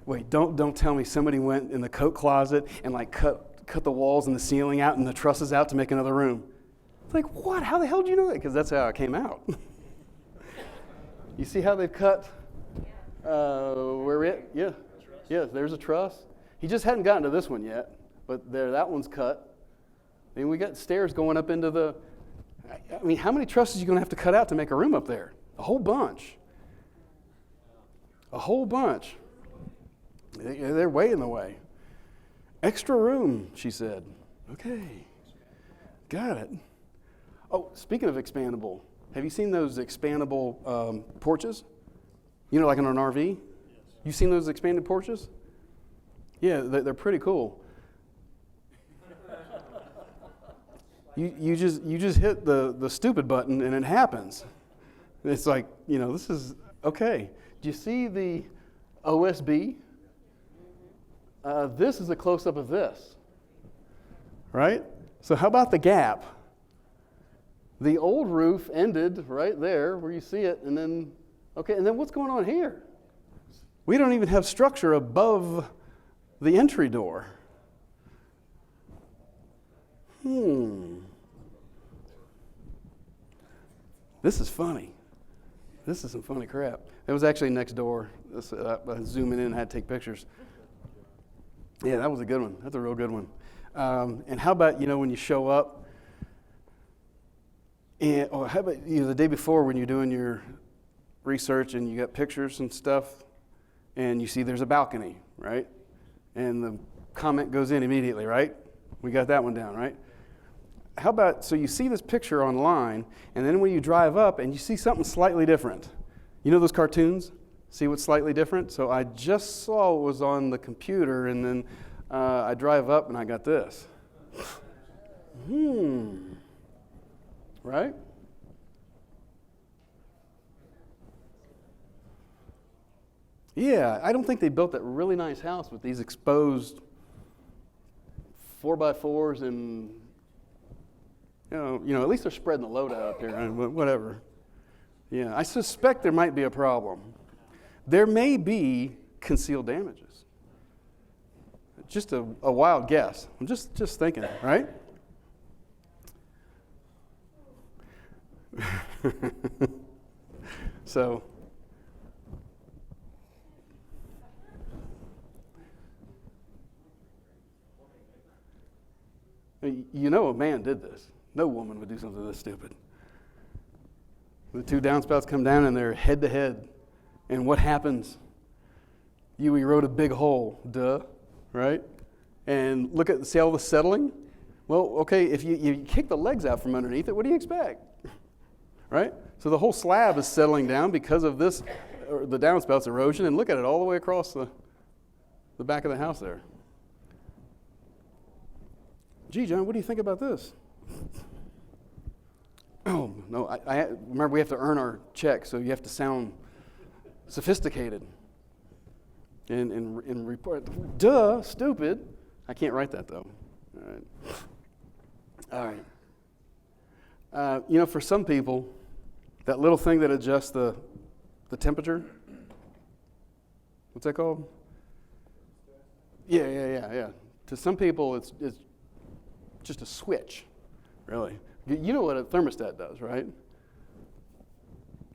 wait, don't tell me somebody went in the coat closet and, like, cut the walls and the ceiling out and the trusses out to make another room. It's like, what? How the hell did you know that? Because that's how it came out. You see how they've cut where it? Yeah. Yeah, there's a truss. He just hadn't gotten to this one yet, but that one's cut. I mean, we got stairs going up into the, I mean, how many trusses are you going to have to cut out to make a room up there? A whole bunch. A whole bunch. They're way in the way. Extra room, she said. Okay. Got it. Oh, speaking of expandable, Have you seen those expandable porches? You know, like in an RV? You seen those expanded porches? Yeah, they're pretty cool. You just hit the stupid button and it happens. It's like, you know, this is okay. Do you see the OSB? This is a close-up of this, right? So how about the gap? The old roof ended right there where you see it, and then, okay, and then what's going on here? We don't even have structure above the entry door. This is funny. This is some funny crap. It was actually next door. I zooming in and had to take pictures. Yeah, that was a good one. That's a real good one. And how about, you know, when you show up, or how about, you know, the day before when you're doing your research and you got pictures and stuff, and you see there's a balcony, right? And the comment goes in immediately, right? We got that one down, right? How about, so you see this picture online, and then when you drive up and you see something slightly different. You know those cartoons? See what's slightly different? So I just saw what was on the computer, and then I drive up and I got this. Right? Yeah, I don't think they built that really nice house with these exposed 4x4s and, you know, at least they're spreading the load out up here, whatever. Yeah, I suspect there might be a problem. There may be concealed damages. Just a wild guess. I'm just thinking, right? So, you know a man did this. No woman would do something this stupid. The two downspouts come down and they're head to head. And what happens? You erode a big hole, duh, right? And look at, see all the settling? Well, okay, if you kick the legs out from underneath it, what do you expect? Right? So the whole slab is settling down because of this, or the downspouts erosion, and look at it all the way across the back of the house there. Gee, John, what do you think about this? Oh, no, I remember we have to earn our check, so you have to sound sophisticated and report. Duh, stupid. I can't write that, though. All right. You know, for some people, that little thing that adjusts the temperature, what's that called? Yeah. To some people, it's just a switch, really. You know what a thermostat does, right?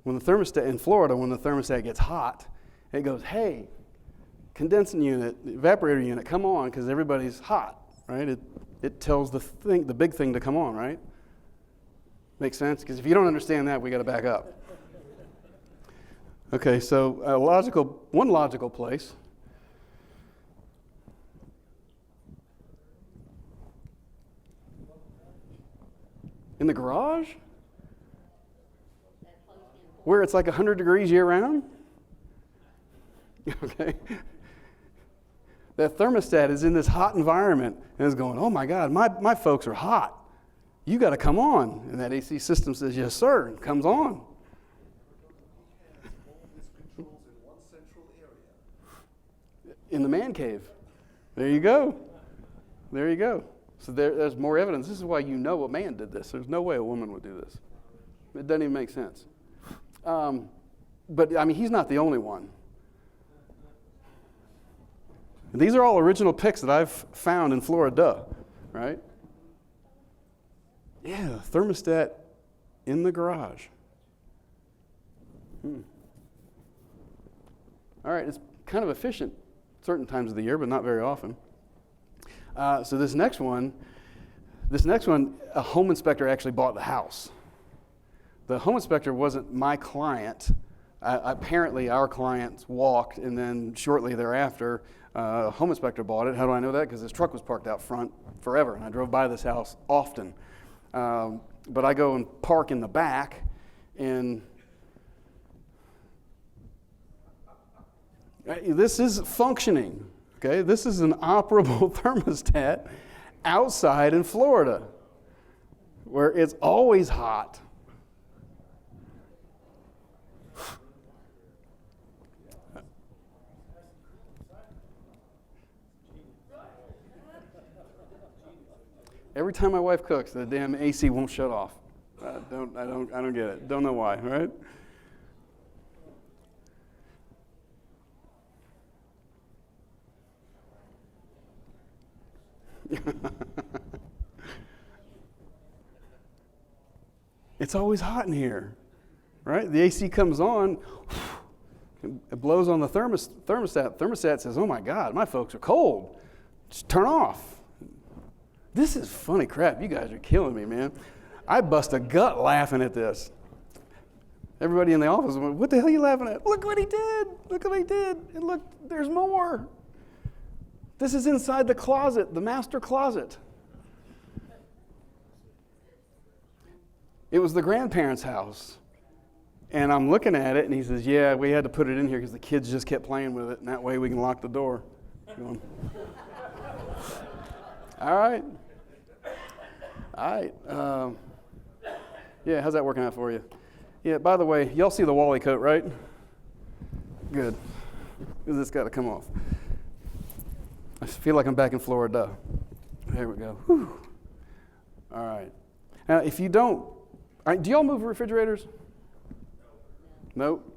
When the thermostat, in Florida, when the thermostat gets hot, it goes, hey, condensing unit, evaporator unit, come on, because everybody's hot, right? It tells the big thing to come on, right? Makes sense? Because if you don't understand that, we got to back up. Okay, so one logical place. In the garage? Where it's like 100 degrees year-round? Okay. That thermostat is in this hot environment and is going, oh my God, my folks are hot. You got to come on. And that AC system says, yes, sir, and comes on. In the man cave. There you go. So there's more evidence. This is why you know a man did this. There's no way a woman would do this. It doesn't even make sense. But, I mean, he's not the only one. These are all original pics that I've found in Florida, right? Yeah, thermostat in the garage. All right, it's kind of efficient certain times of the year, but not very often. So this next one, a home inspector actually bought the house. The home inspector wasn't my client. Apparently, our clients walked, and then shortly thereafter, a home inspector bought it. How do I know that? Because his truck was parked out front forever, and I drove by this house often. But I go and park in the back, And this is functioning, okay? This is an operable thermostat outside in Florida, where it's always hot. Every time my wife cooks, the damn AC won't shut off. I don't get it. Don't know why, right? It's always hot in here, right? The AC comes on, it blows on the thermostat. Thermostat says, "Oh my God, my folks are cold. Just turn off." This is funny crap. You guys are killing me, man. I bust a gut laughing at this. Everybody in the office went, "What the hell are you laughing at?" Look what he did. Look what he did. And look, there's more. This is inside the closet, the master closet. It was the grandparents' house. And I'm looking at it, and he says, "Yeah, we had to put it in here because the kids just kept playing with it, and that way we can lock the door." Going, all right. All right. Yeah, how's that working out for you? Yeah, by the way, y'all see the Wally coat, right? Good. Because it's got to come off. I feel like I'm back in Florida. There we go. Whew. All right. Now, if you don't, do y'all move refrigerators? Nope.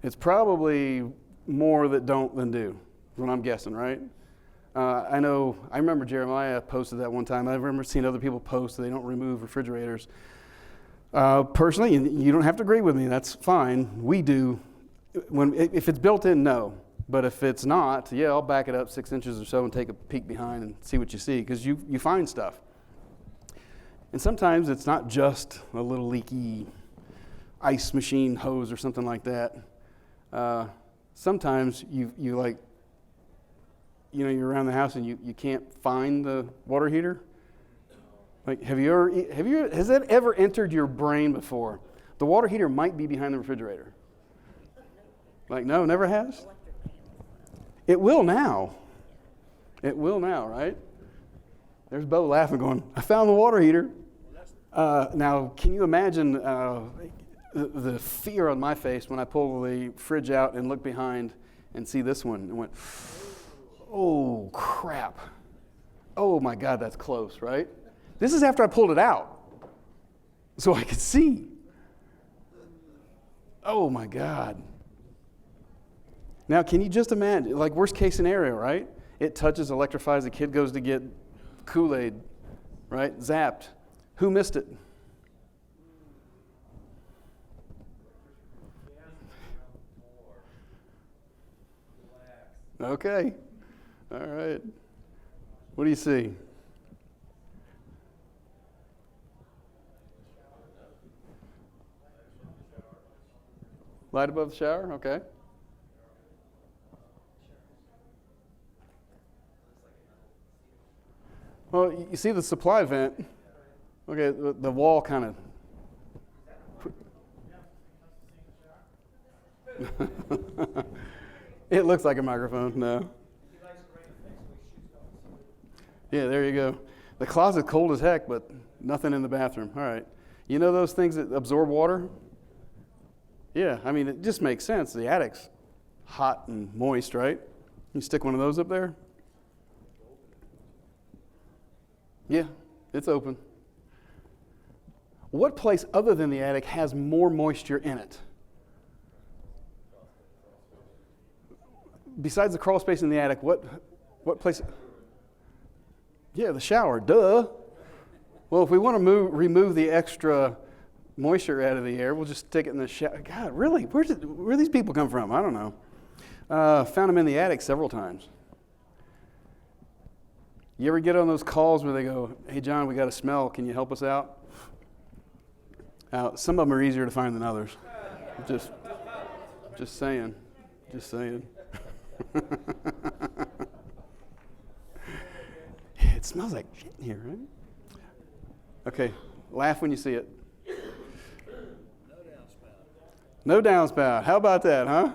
It's probably more that don't than do, is what I'm guessing, right? I remember Jeremiah posted that one time. I remember seeing other people post that they don't remove refrigerators. Personally, and you don't have to agree with me, that's fine. We do. If it's built in, no. But if it's not, yeah, I'll back it up 6 inches or so and take a peek behind and see what you see, because you find stuff. And sometimes it's not just a little leaky ice machine hose or something like that. Sometimes you're around the house and you can't find the water heater. Like, has that ever entered your brain before? The water heater might be behind the refrigerator. Like, no, never has? It will now. It will now, right? There's Bo laughing going, "I found the water heater." Now, can you imagine the fear on my face when I pull the fridge out and look behind and see this one and went, "Oh, crap. Oh, my God, that's close," right? This is after I pulled it out so I could see. Oh, my God. Now, can you just imagine, like worst case scenario, right? It touches, electrifies, the kid goes to get Kool-Aid, right? Zapped. Who missed it? Okay. All right. What do you see? Light above the shower? Okay. Well, you see the supply vent. Okay, the wall kind of. It looks like a microphone. No. Yeah, there you go. The closet's cold as heck, but nothing in the bathroom. All right. You know those things that absorb water? Yeah, I mean, it just makes sense. The attic's hot and moist, right? You stick one of those up there? Yeah, it's open. What place other than the attic has more moisture in it? Besides the crawl space in the attic, what place? Yeah, the shower, duh. Well, if we want to remove the extra moisture out of the air, we'll just stick it in the shower. God, really? Where these people come from? I don't know. Found them in the attic several times. You ever get on those calls where they go, "Hey, John, we got a smell. Can you help us out?" Some of them are easier to find than others. Just saying. Just saying. It smells like shit in here, right? Okay, laugh when you see it. No downspout. How about that, huh?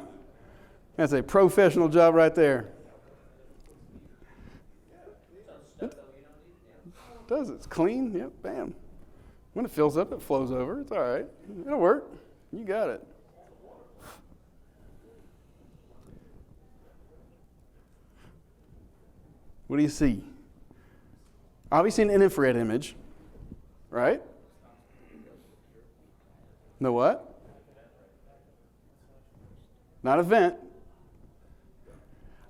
That's a professional job right there. It does. It's clean. Yep, bam. When it fills up, it flows over. It's all right. It'll work. You got it. What do you see? Obviously an infrared image, right? No what? Not a vent.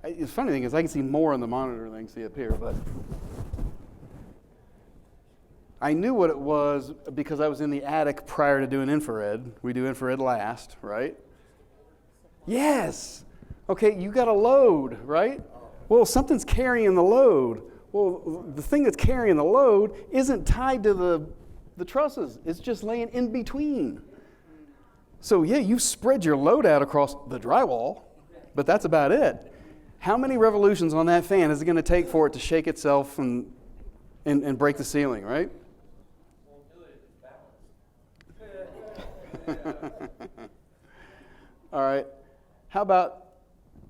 The funny thing is I can see more on the monitor than I can see up here, but I knew what it was because I was in the attic prior to doing infrared. We do infrared last, right? Yes. Okay, you got a load, right? Well, something's carrying the load. Well, the thing that's carrying the load isn't tied to the trusses. It's just laying in between. So yeah, you spread your load out across the drywall, but that's about it. How many revolutions on that fan is it going to take for it to shake itself and break the ceiling, right? Won't do it if it's balanced. All right. How about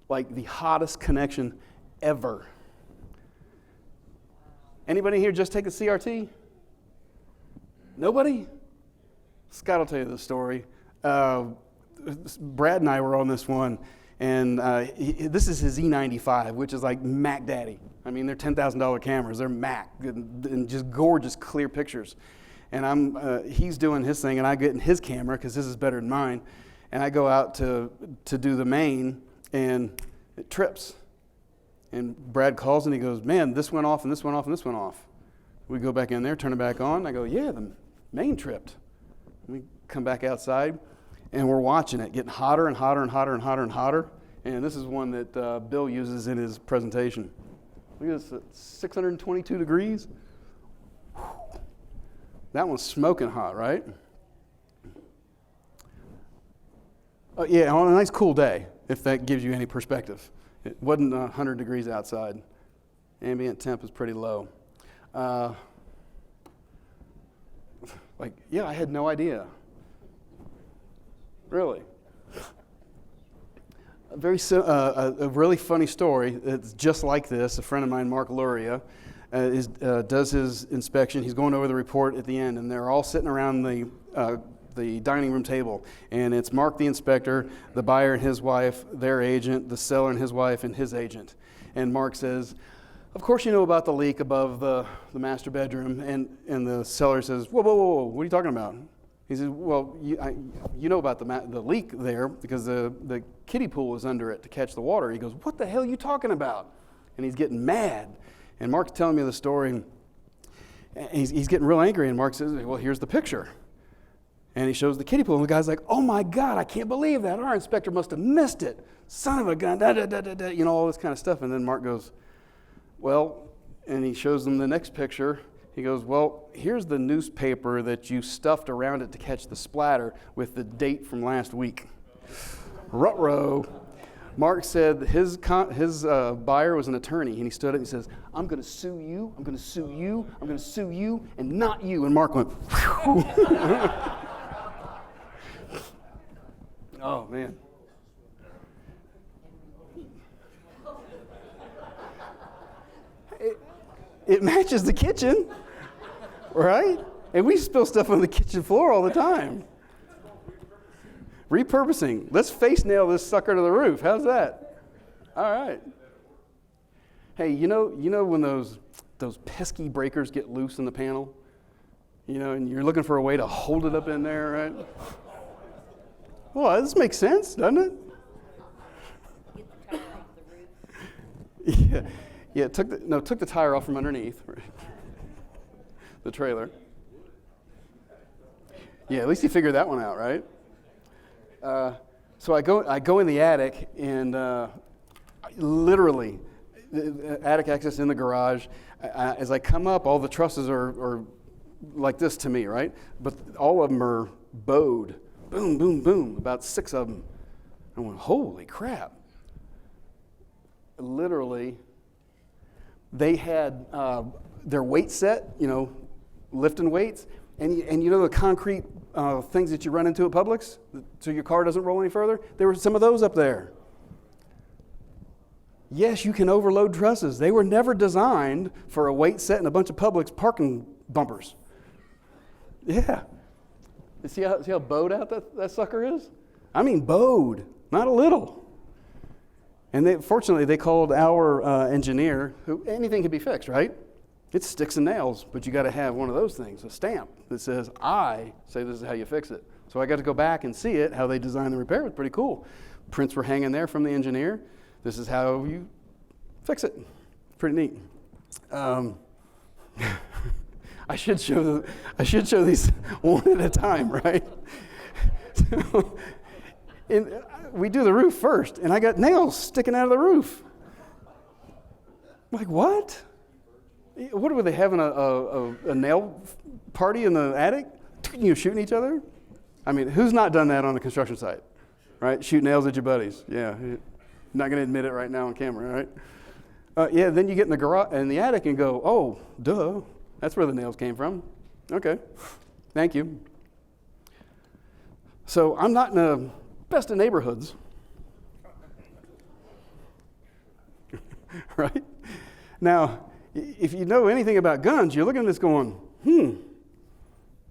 like the hottest connection ever? Anybody here just take a CRT? Nobody? Scott will tell you the story. Brad and I were on this one, and this is his E95, which is like Mac Daddy. I mean, they're $10,000 cameras. They're Mac, and just gorgeous, clear pictures. And he's doing his thing, and I get in his camera because this is better than mine. And I go out to do the main, and it trips. And Brad calls, and he goes, man, this went off, and this went off, and this went off. We go back in there, turn it back on. I go, yeah, the main tripped. We come back outside, and we're watching it getting hotter and hotter and hotter and hotter and hotter. And this is one that Bill uses in his presentation. Look at this, 622 degrees. Whew. That one's smoking hot, right? Yeah, on a nice cool day, if that gives you any perspective. It wasn't 100 degrees outside. Ambient temp is pretty low. I had no idea. Really. A really funny story. It's just like this. A friend of mine, Mark Luria, does his inspection. He's going over the report at the end, and they're all sitting around the dining room table, and it's Mark the inspector, the buyer and his wife, their agent, the seller and his wife, and his agent. And Mark says, of course you know about the leak above the master bedroom. And the seller says, whoa, what are you talking about? He says, well, you know about the leak there because the kiddie pool is under it to catch the water. He goes, what the hell are you talking about? And he's getting mad. And Mark's telling me the story, and he's getting real angry, and Mark says, well, here's the picture. And he shows the kiddie pool, and the guy's like, oh my God, I can't believe that. Our inspector must have missed it. Son of a gun, all this kind of stuff. And then Mark goes, well, and he shows them the next picture. He goes, well, here's the newspaper that you stuffed around it to catch the splatter with the date from last week. Ruh-roh. Mark said his buyer was an attorney, and he stood up and he says, I'm going to sue you, I'm going to sue you, I'm going to sue you, and not you. And Mark went, whew. Oh, man. It matches the kitchen, right? And we spill stuff on the kitchen floor all the time. Repurposing. Let's face nail this sucker to the roof. How's that? All right. Hey, you know when those pesky breakers get loose in the panel? And you're looking for a way to hold it up in there, right? Well, this makes sense, doesn't it? Get the tire off the roof. Yeah. It took the tire off from underneath, right? The trailer. Yeah, at least you figured that one out, right? So I go in the attic, and literally, the attic access in the garage. As I come up, all the trusses are like this to me, right? But all of them are bowed. Boom, boom, boom. About 6 of them. I went, holy crap. Literally, they had their weight set, lifting weights, And you know the concrete things that you run into at Publix so your car doesn't roll any further? There were some of those up there. Yes, you can overload trusses. They were never designed for a weight set and a bunch of Publix parking bumpers. Yeah. See how bowed out that sucker is? I mean bowed, not a little. And fortunately, they called our engineer, who anything can be fixed, right? It's sticks and nails, but you got to have one of those things, a stamp that says, I say this is how you fix it. So I got to go back and see it, how they designed the repair. It's pretty cool. Prints were hanging there from the engineer. This is how you fix it. Pretty neat. I should show these one at a time, right? So, we do the roof first, and I got nails sticking out of the roof. I'm like, what? What were they having a nail party in the attic? Shooting each other? I mean, who's not done that on a construction site, right? Shoot nails at your buddies. Yeah, not going to admit it right now on camera, right? Yeah, then you get in the garage in the attic and go, oh, duh, that's where the nails came from. Okay, thank you. So I'm not in the best of neighborhoods, right? Now, if you know anything about guns, you're looking at this going,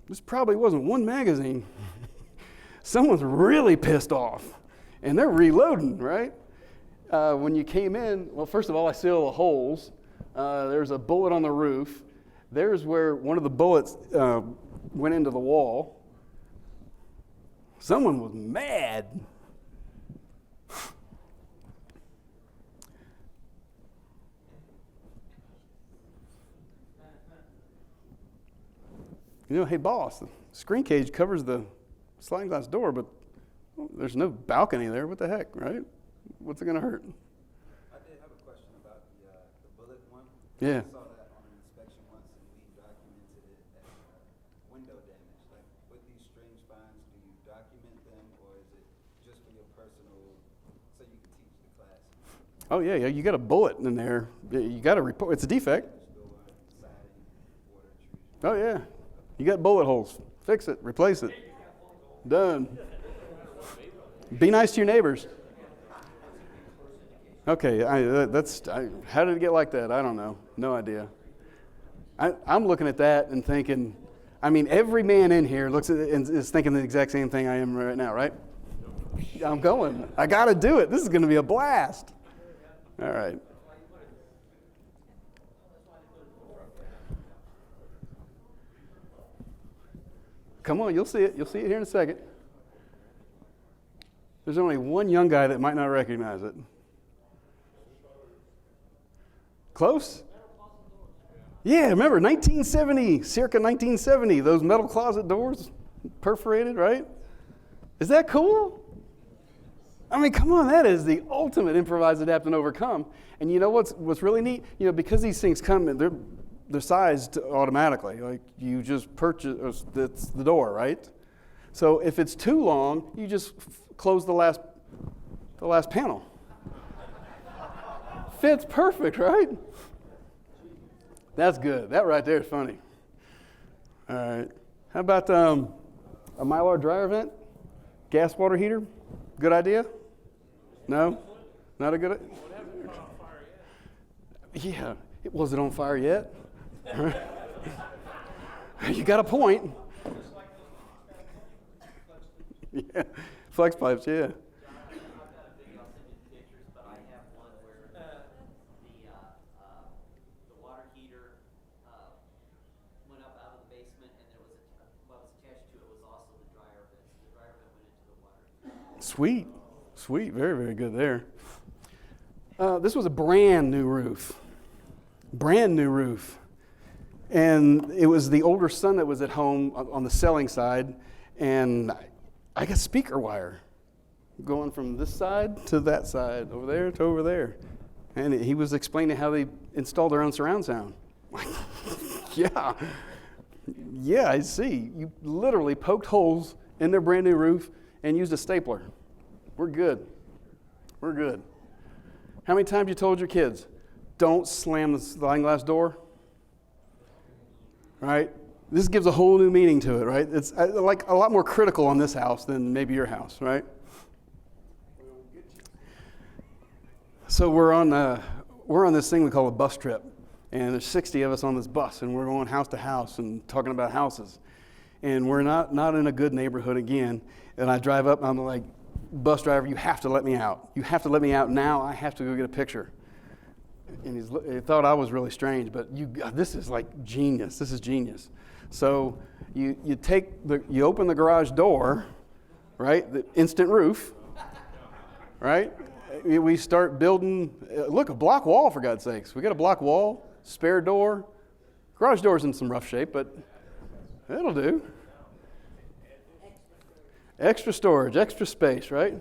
this probably wasn't one magazine. Someone's really pissed off, and they're reloading, right? When you came in, well, first of all, I see all the holes. There's a bullet on the roof. There's where one of the bullets went into the wall. Someone was mad. Hey, boss, the screen cage covers the sliding glass door, but there's no balcony there. What the heck, right? What's it going to hurt? I did have a question about the bullet one. Yeah. I saw that on an inspection once, and we documented it as window damage. Like, with these strange finds, do you document them, or is it just for your personal, so you can teach the class? Oh, yeah, you got a bullet in there. You got to report. It's a defect. Oh, yeah. You got bullet holes. Fix it. Replace it. Done. Be nice to your neighbors. Okay, how did it get like that? I don't know. No idea. I'm looking at that and thinking, I mean, every man in here looks at it and is thinking the exact same thing I am right now, right? I'm going. I got to do it. This is going to be a blast. All right. Come on, you'll see it. You'll see it here in a second. There's only one young guy that might not recognize it. Close? Yeah, remember, 1970, circa 1970, those metal closet doors, perforated, right? Is that cool? I mean, come on, that is the ultimate improvise, adapt, and overcome. And you know what's really neat? Because these things come in, they're sized automatically. Like, you just purchase, it's the door, right? So if it's too long, you just close the last panel. Fits perfect, right? That's good. That right there is funny. All right. How about a Mylar dryer vent? Gas water heater? Good idea? No? Not a good idea? Yeah. Was it on fire yet? You got a point. Yeah. Flex pipes, yeah. Sweet, very, very good there. This was a brand new roof, and it was the older son that was at home on the selling side, and I got speaker wire going from this side to that side, over there to over there, and he was explaining how they installed their own surround sound. Yeah, I see. You literally poked holes in their brand new roof and used a stapler. We're good. How many times you told your kids, don't slam the sliding glass door? Right? This gives a whole new meaning to it, right? It's like a lot more critical on this house than maybe your house, right? So we're on this thing we call a bus trip, and there's 60 of us on this bus, and we're going house to house and talking about houses, and we're not in a good neighborhood again. And I drive up, and I'm like, bus driver, you have to let me out. You have to let me out now. I have to go get a picture. And he thought I was really strange, but this is like genius. This is genius. So you open the garage door, right? The instant roof, right? We start building. Look, a block wall, for God's sakes. We got a block wall, spare door. Garage door's in some rough shape, but it'll do. Extra storage, extra space, right?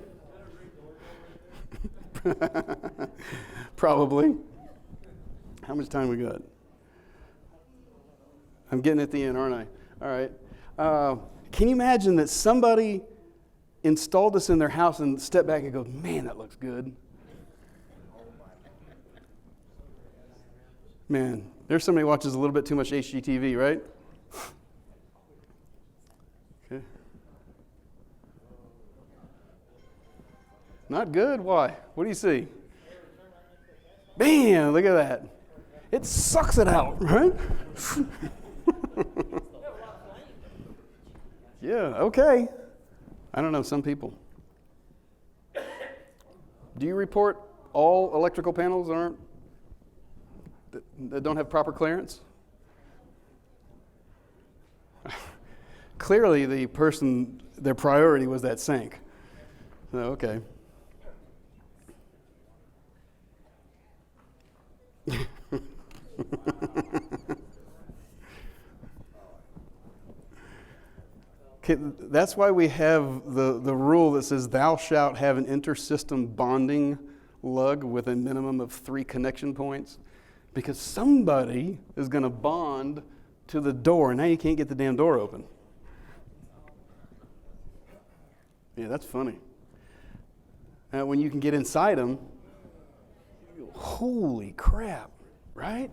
Probably. How much time we got? I'm getting at the end, aren't I? All right. Can you imagine that somebody installed this in their house and stepped back and goes, man, that looks good. Man, there's somebody who watches a little bit too much HGTV, right? Okay. Not good? Why? What do you see? Bam! Look at that. It sucks it out, right? Yeah, okay. I don't know, some people. Do you report all electrical panels that don't have proper clearance? Clearly their priority was that sink. So, okay. That's why we have the rule that says thou shalt have an inter-system bonding lug with a minimum of 3 connection points, because somebody is going to bond to the door, and now you can't get the damn door open. Yeah, that's funny. When you can get inside them, holy crap, right?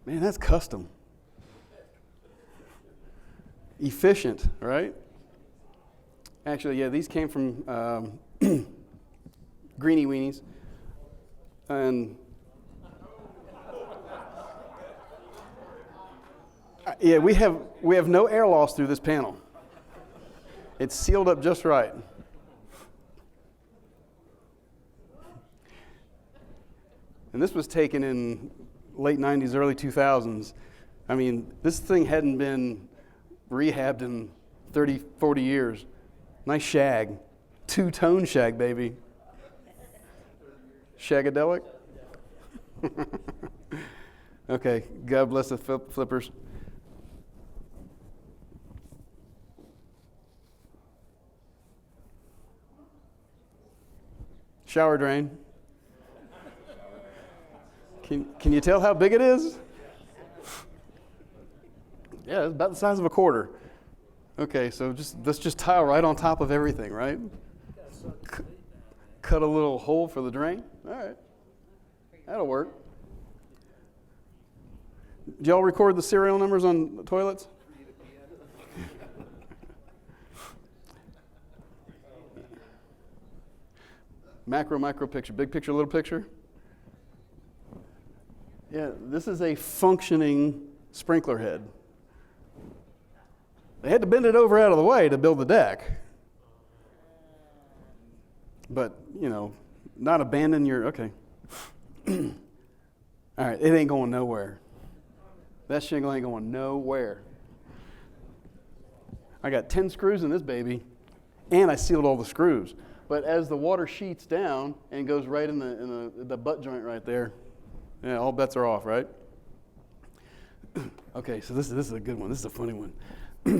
Man, that's custom. Efficient, right? Actually, yeah, these came from Greenie Weenies. And yeah, we have no air loss through this panel. It's sealed up just right. And this was taken in late 90s, early 2000s. I mean, this thing hadn't been rehabbed in 30, 40 years. Nice shag. 2-tone shag, baby. Shagadelic? Okay, God bless the flippers. Shower drain. Can you tell how big it is? Yeah, it's about the size of a quarter. Okay, so let's just tile right on top of everything, right? Cut a little hole for the drain. All right, that'll work. Did y'all record the serial numbers on the toilets? Macro, micro picture, big picture, little picture. Yeah, this is a functioning sprinkler head. They had to bend it over out of the way to build the deck. But, not abandon your, okay. All right, it ain't going nowhere. That shingle ain't going nowhere. I got 10 screws in this baby, and I sealed all the screws. But as the water sheets down and goes right in the butt joint right there, yeah, all bets are off, right? Okay, so this is a good one. This is a funny one.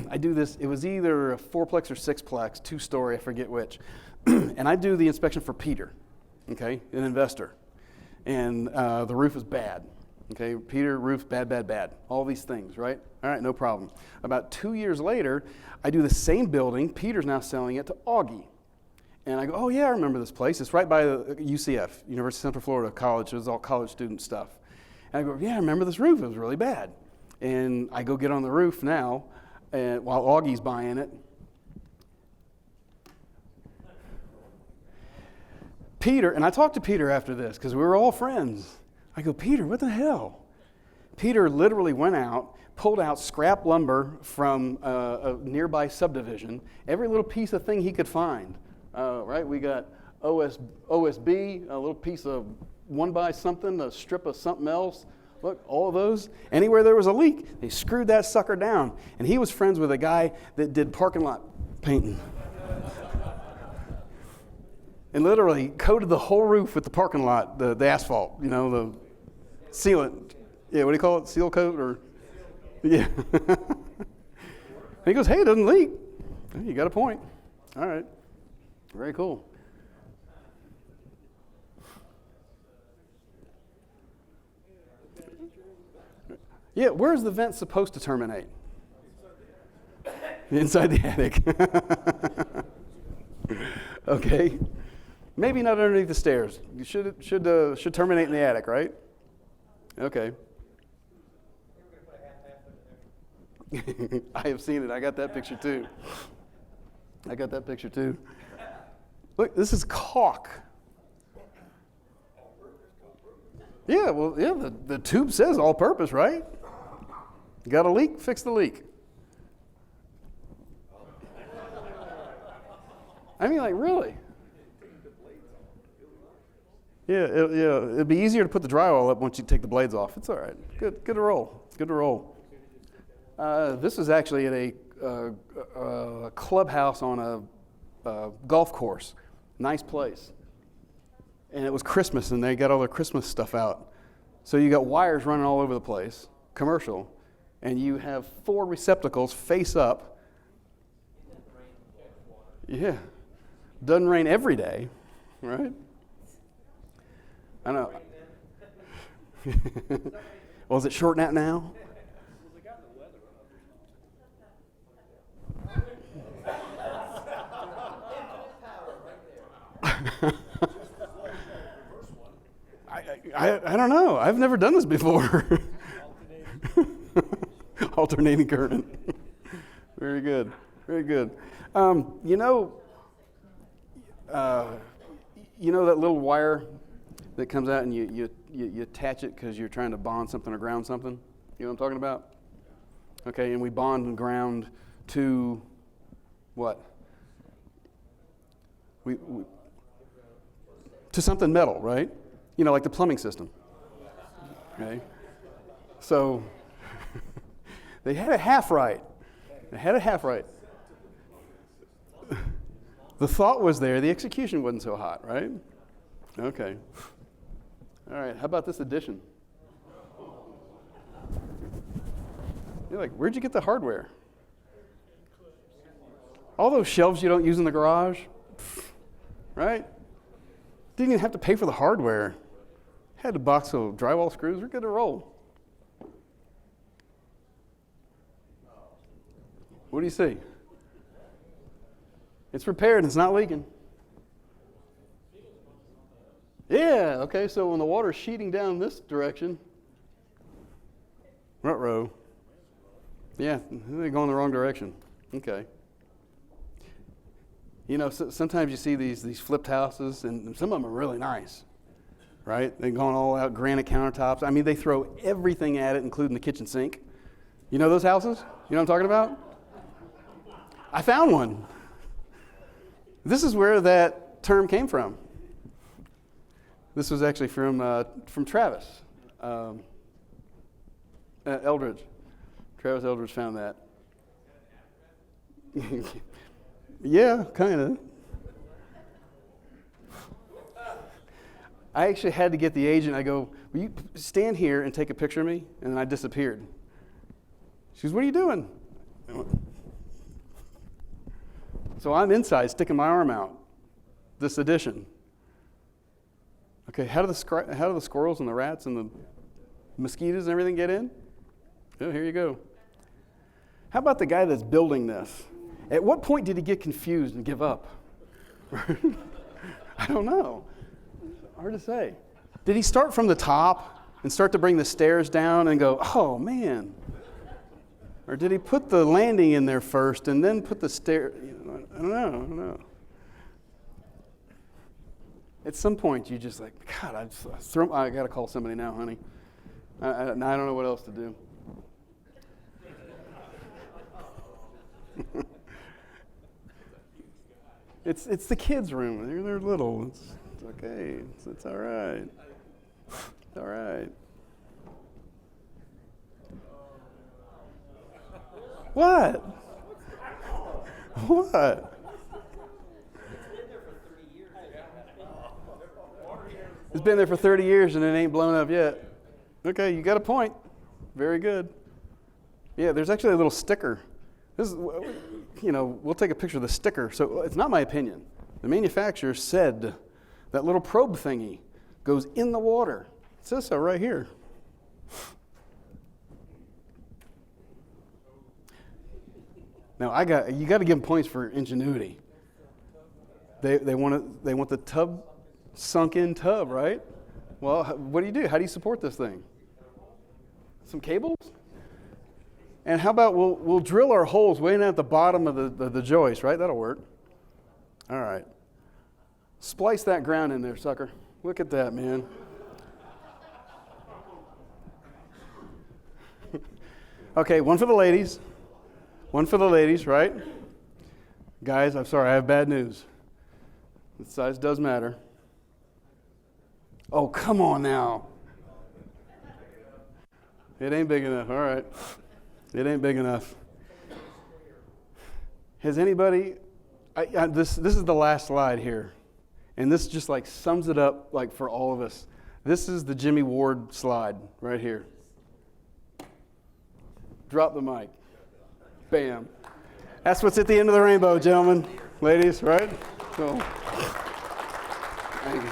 I do this, it was either a 4-plex or 6-plex, 2-story, I forget which. And I do the inspection for Peter, okay, an investor. And the roof is bad, okay? Peter, roof, bad, all these things, right? All right, no problem. About 2 years later, I do the same building. Peter's now selling it to Augie. And I go, oh, yeah, I remember this place. It's right by the UCF, University of Central Florida College. It was all college student stuff. And I go, yeah, I remember this roof. It was really bad. And I go get on the roof now, and while Augie's buying it. Peter, and I talked to Peter after this because we were all friends. I go, Peter, what the hell? Peter literally went out, pulled out scrap lumber from a nearby subdivision, every little piece of thing he could find. Right? We got OSB, a little piece of 1x something, a strip of something else. Look, all of those. Anywhere there was a leak, they screwed that sucker down. And he was friends with a guy that did parking lot painting. And literally coated the whole roof with the parking lot, the asphalt, the sealant. Yeah, what do you call it? Seal coat or? Yeah. And he goes, hey, it doesn't leak. Hey, you got a point. All right. Very cool. Yeah, where's the vent supposed to terminate? Inside the attic. Okay. Maybe not underneath the stairs. You should terminate in the attic, right? Okay. I have seen it. I got that picture too. Look, this is caulk. Yeah, well, yeah, the tube says all purpose, right? You got a leak? Fix the leak. I mean, like, really? Yeah, it'd be easier to put the drywall up once you take the blades off. It's all right. Good to roll. It's good to roll. This is actually at a clubhouse on a golf course. Nice place. And it was Christmas, and they got all their Christmas stuff out. So you got wires running all over the place, commercial, and you have 4 receptacles face up. Yeah. Doesn't rain every day, right? I know. Well, is it shorting out now? I don't know. I've never done this before. Alternating current. Very good. Very good. You know that little wire that comes out and you attach it because you're trying to bond something or ground something? You know what I'm talking about? Okay, and we bond and ground to what? We to something metal, right? Like the plumbing system. Okay? So they had it half right. The thought was there, the execution wasn't so hot, right? Okay. All right, how about this addition? You're like, where'd you get the hardware? All those shelves you don't use in the garage, right? Didn't even have to pay for the hardware. Had a box of drywall screws, we're good to roll. What do you see? It's repaired, it's not leaking. Yeah, okay, so when the water's sheeting down this direction, ruh-roh. Yeah, they're going the wrong direction. Okay. Sometimes you see these flipped houses, and some of them are really nice, right? They're going all out, granite countertops. I mean, they throw everything at it, including the kitchen sink. You know those houses? You know what I'm talking about? I found one. This is where that term came from. This was actually from Travis Eldridge. Travis Eldridge found that. Yeah, kind of. I actually had to get the agent. I go, will you stand here and take a picture of me? And then I disappeared. She goes, what are you doing? So I'm inside, sticking my arm out. This edition. Okay, how do the squirrels and the rats and the mosquitoes and everything get in? Oh, here you go. How about the guy that's building this? At what point did he get confused and give up? I don't know. Hard to say. Did he start from the top and start to bring the stairs down and go, oh, man, Or did he put the landing in there first and then put the stair? I don't know. At some point, you just like, God, I got to call somebody now, honey. I don't know what else to do. It's the kids' room. They're little. It's okay. It's all right. It's all right. What? What? It's been there for 30 years and it ain't blown up yet. Okay, you got a point. Very good. Yeah, there's actually a little sticker. This is, we'll take a picture of the sticker. So it's not my opinion. The manufacturer said that little probe thingy goes in the water. It says so right here. Now you got to give them points for ingenuity. They want the tub, sunk in tub, right? Well, what do? How do you support this thing? Some cables? And how about we'll drill our holes way down at the bottom of the joist, right? That'll work. All right. Splice that ground in there, sucker. Look at that, man. Okay, one for the ladies. One for the ladies, right? Guys, I'm sorry, I have bad news. The size does matter. Oh, come on now. It ain't big enough. All right. It ain't big enough. Has anybody, this is the last slide here. And this just like sums it up like for all of us. This is the Jimmy Ward slide right here. Drop the mic. Bam. That's what's at the end of the rainbow, gentlemen, ladies, right? So, thank you.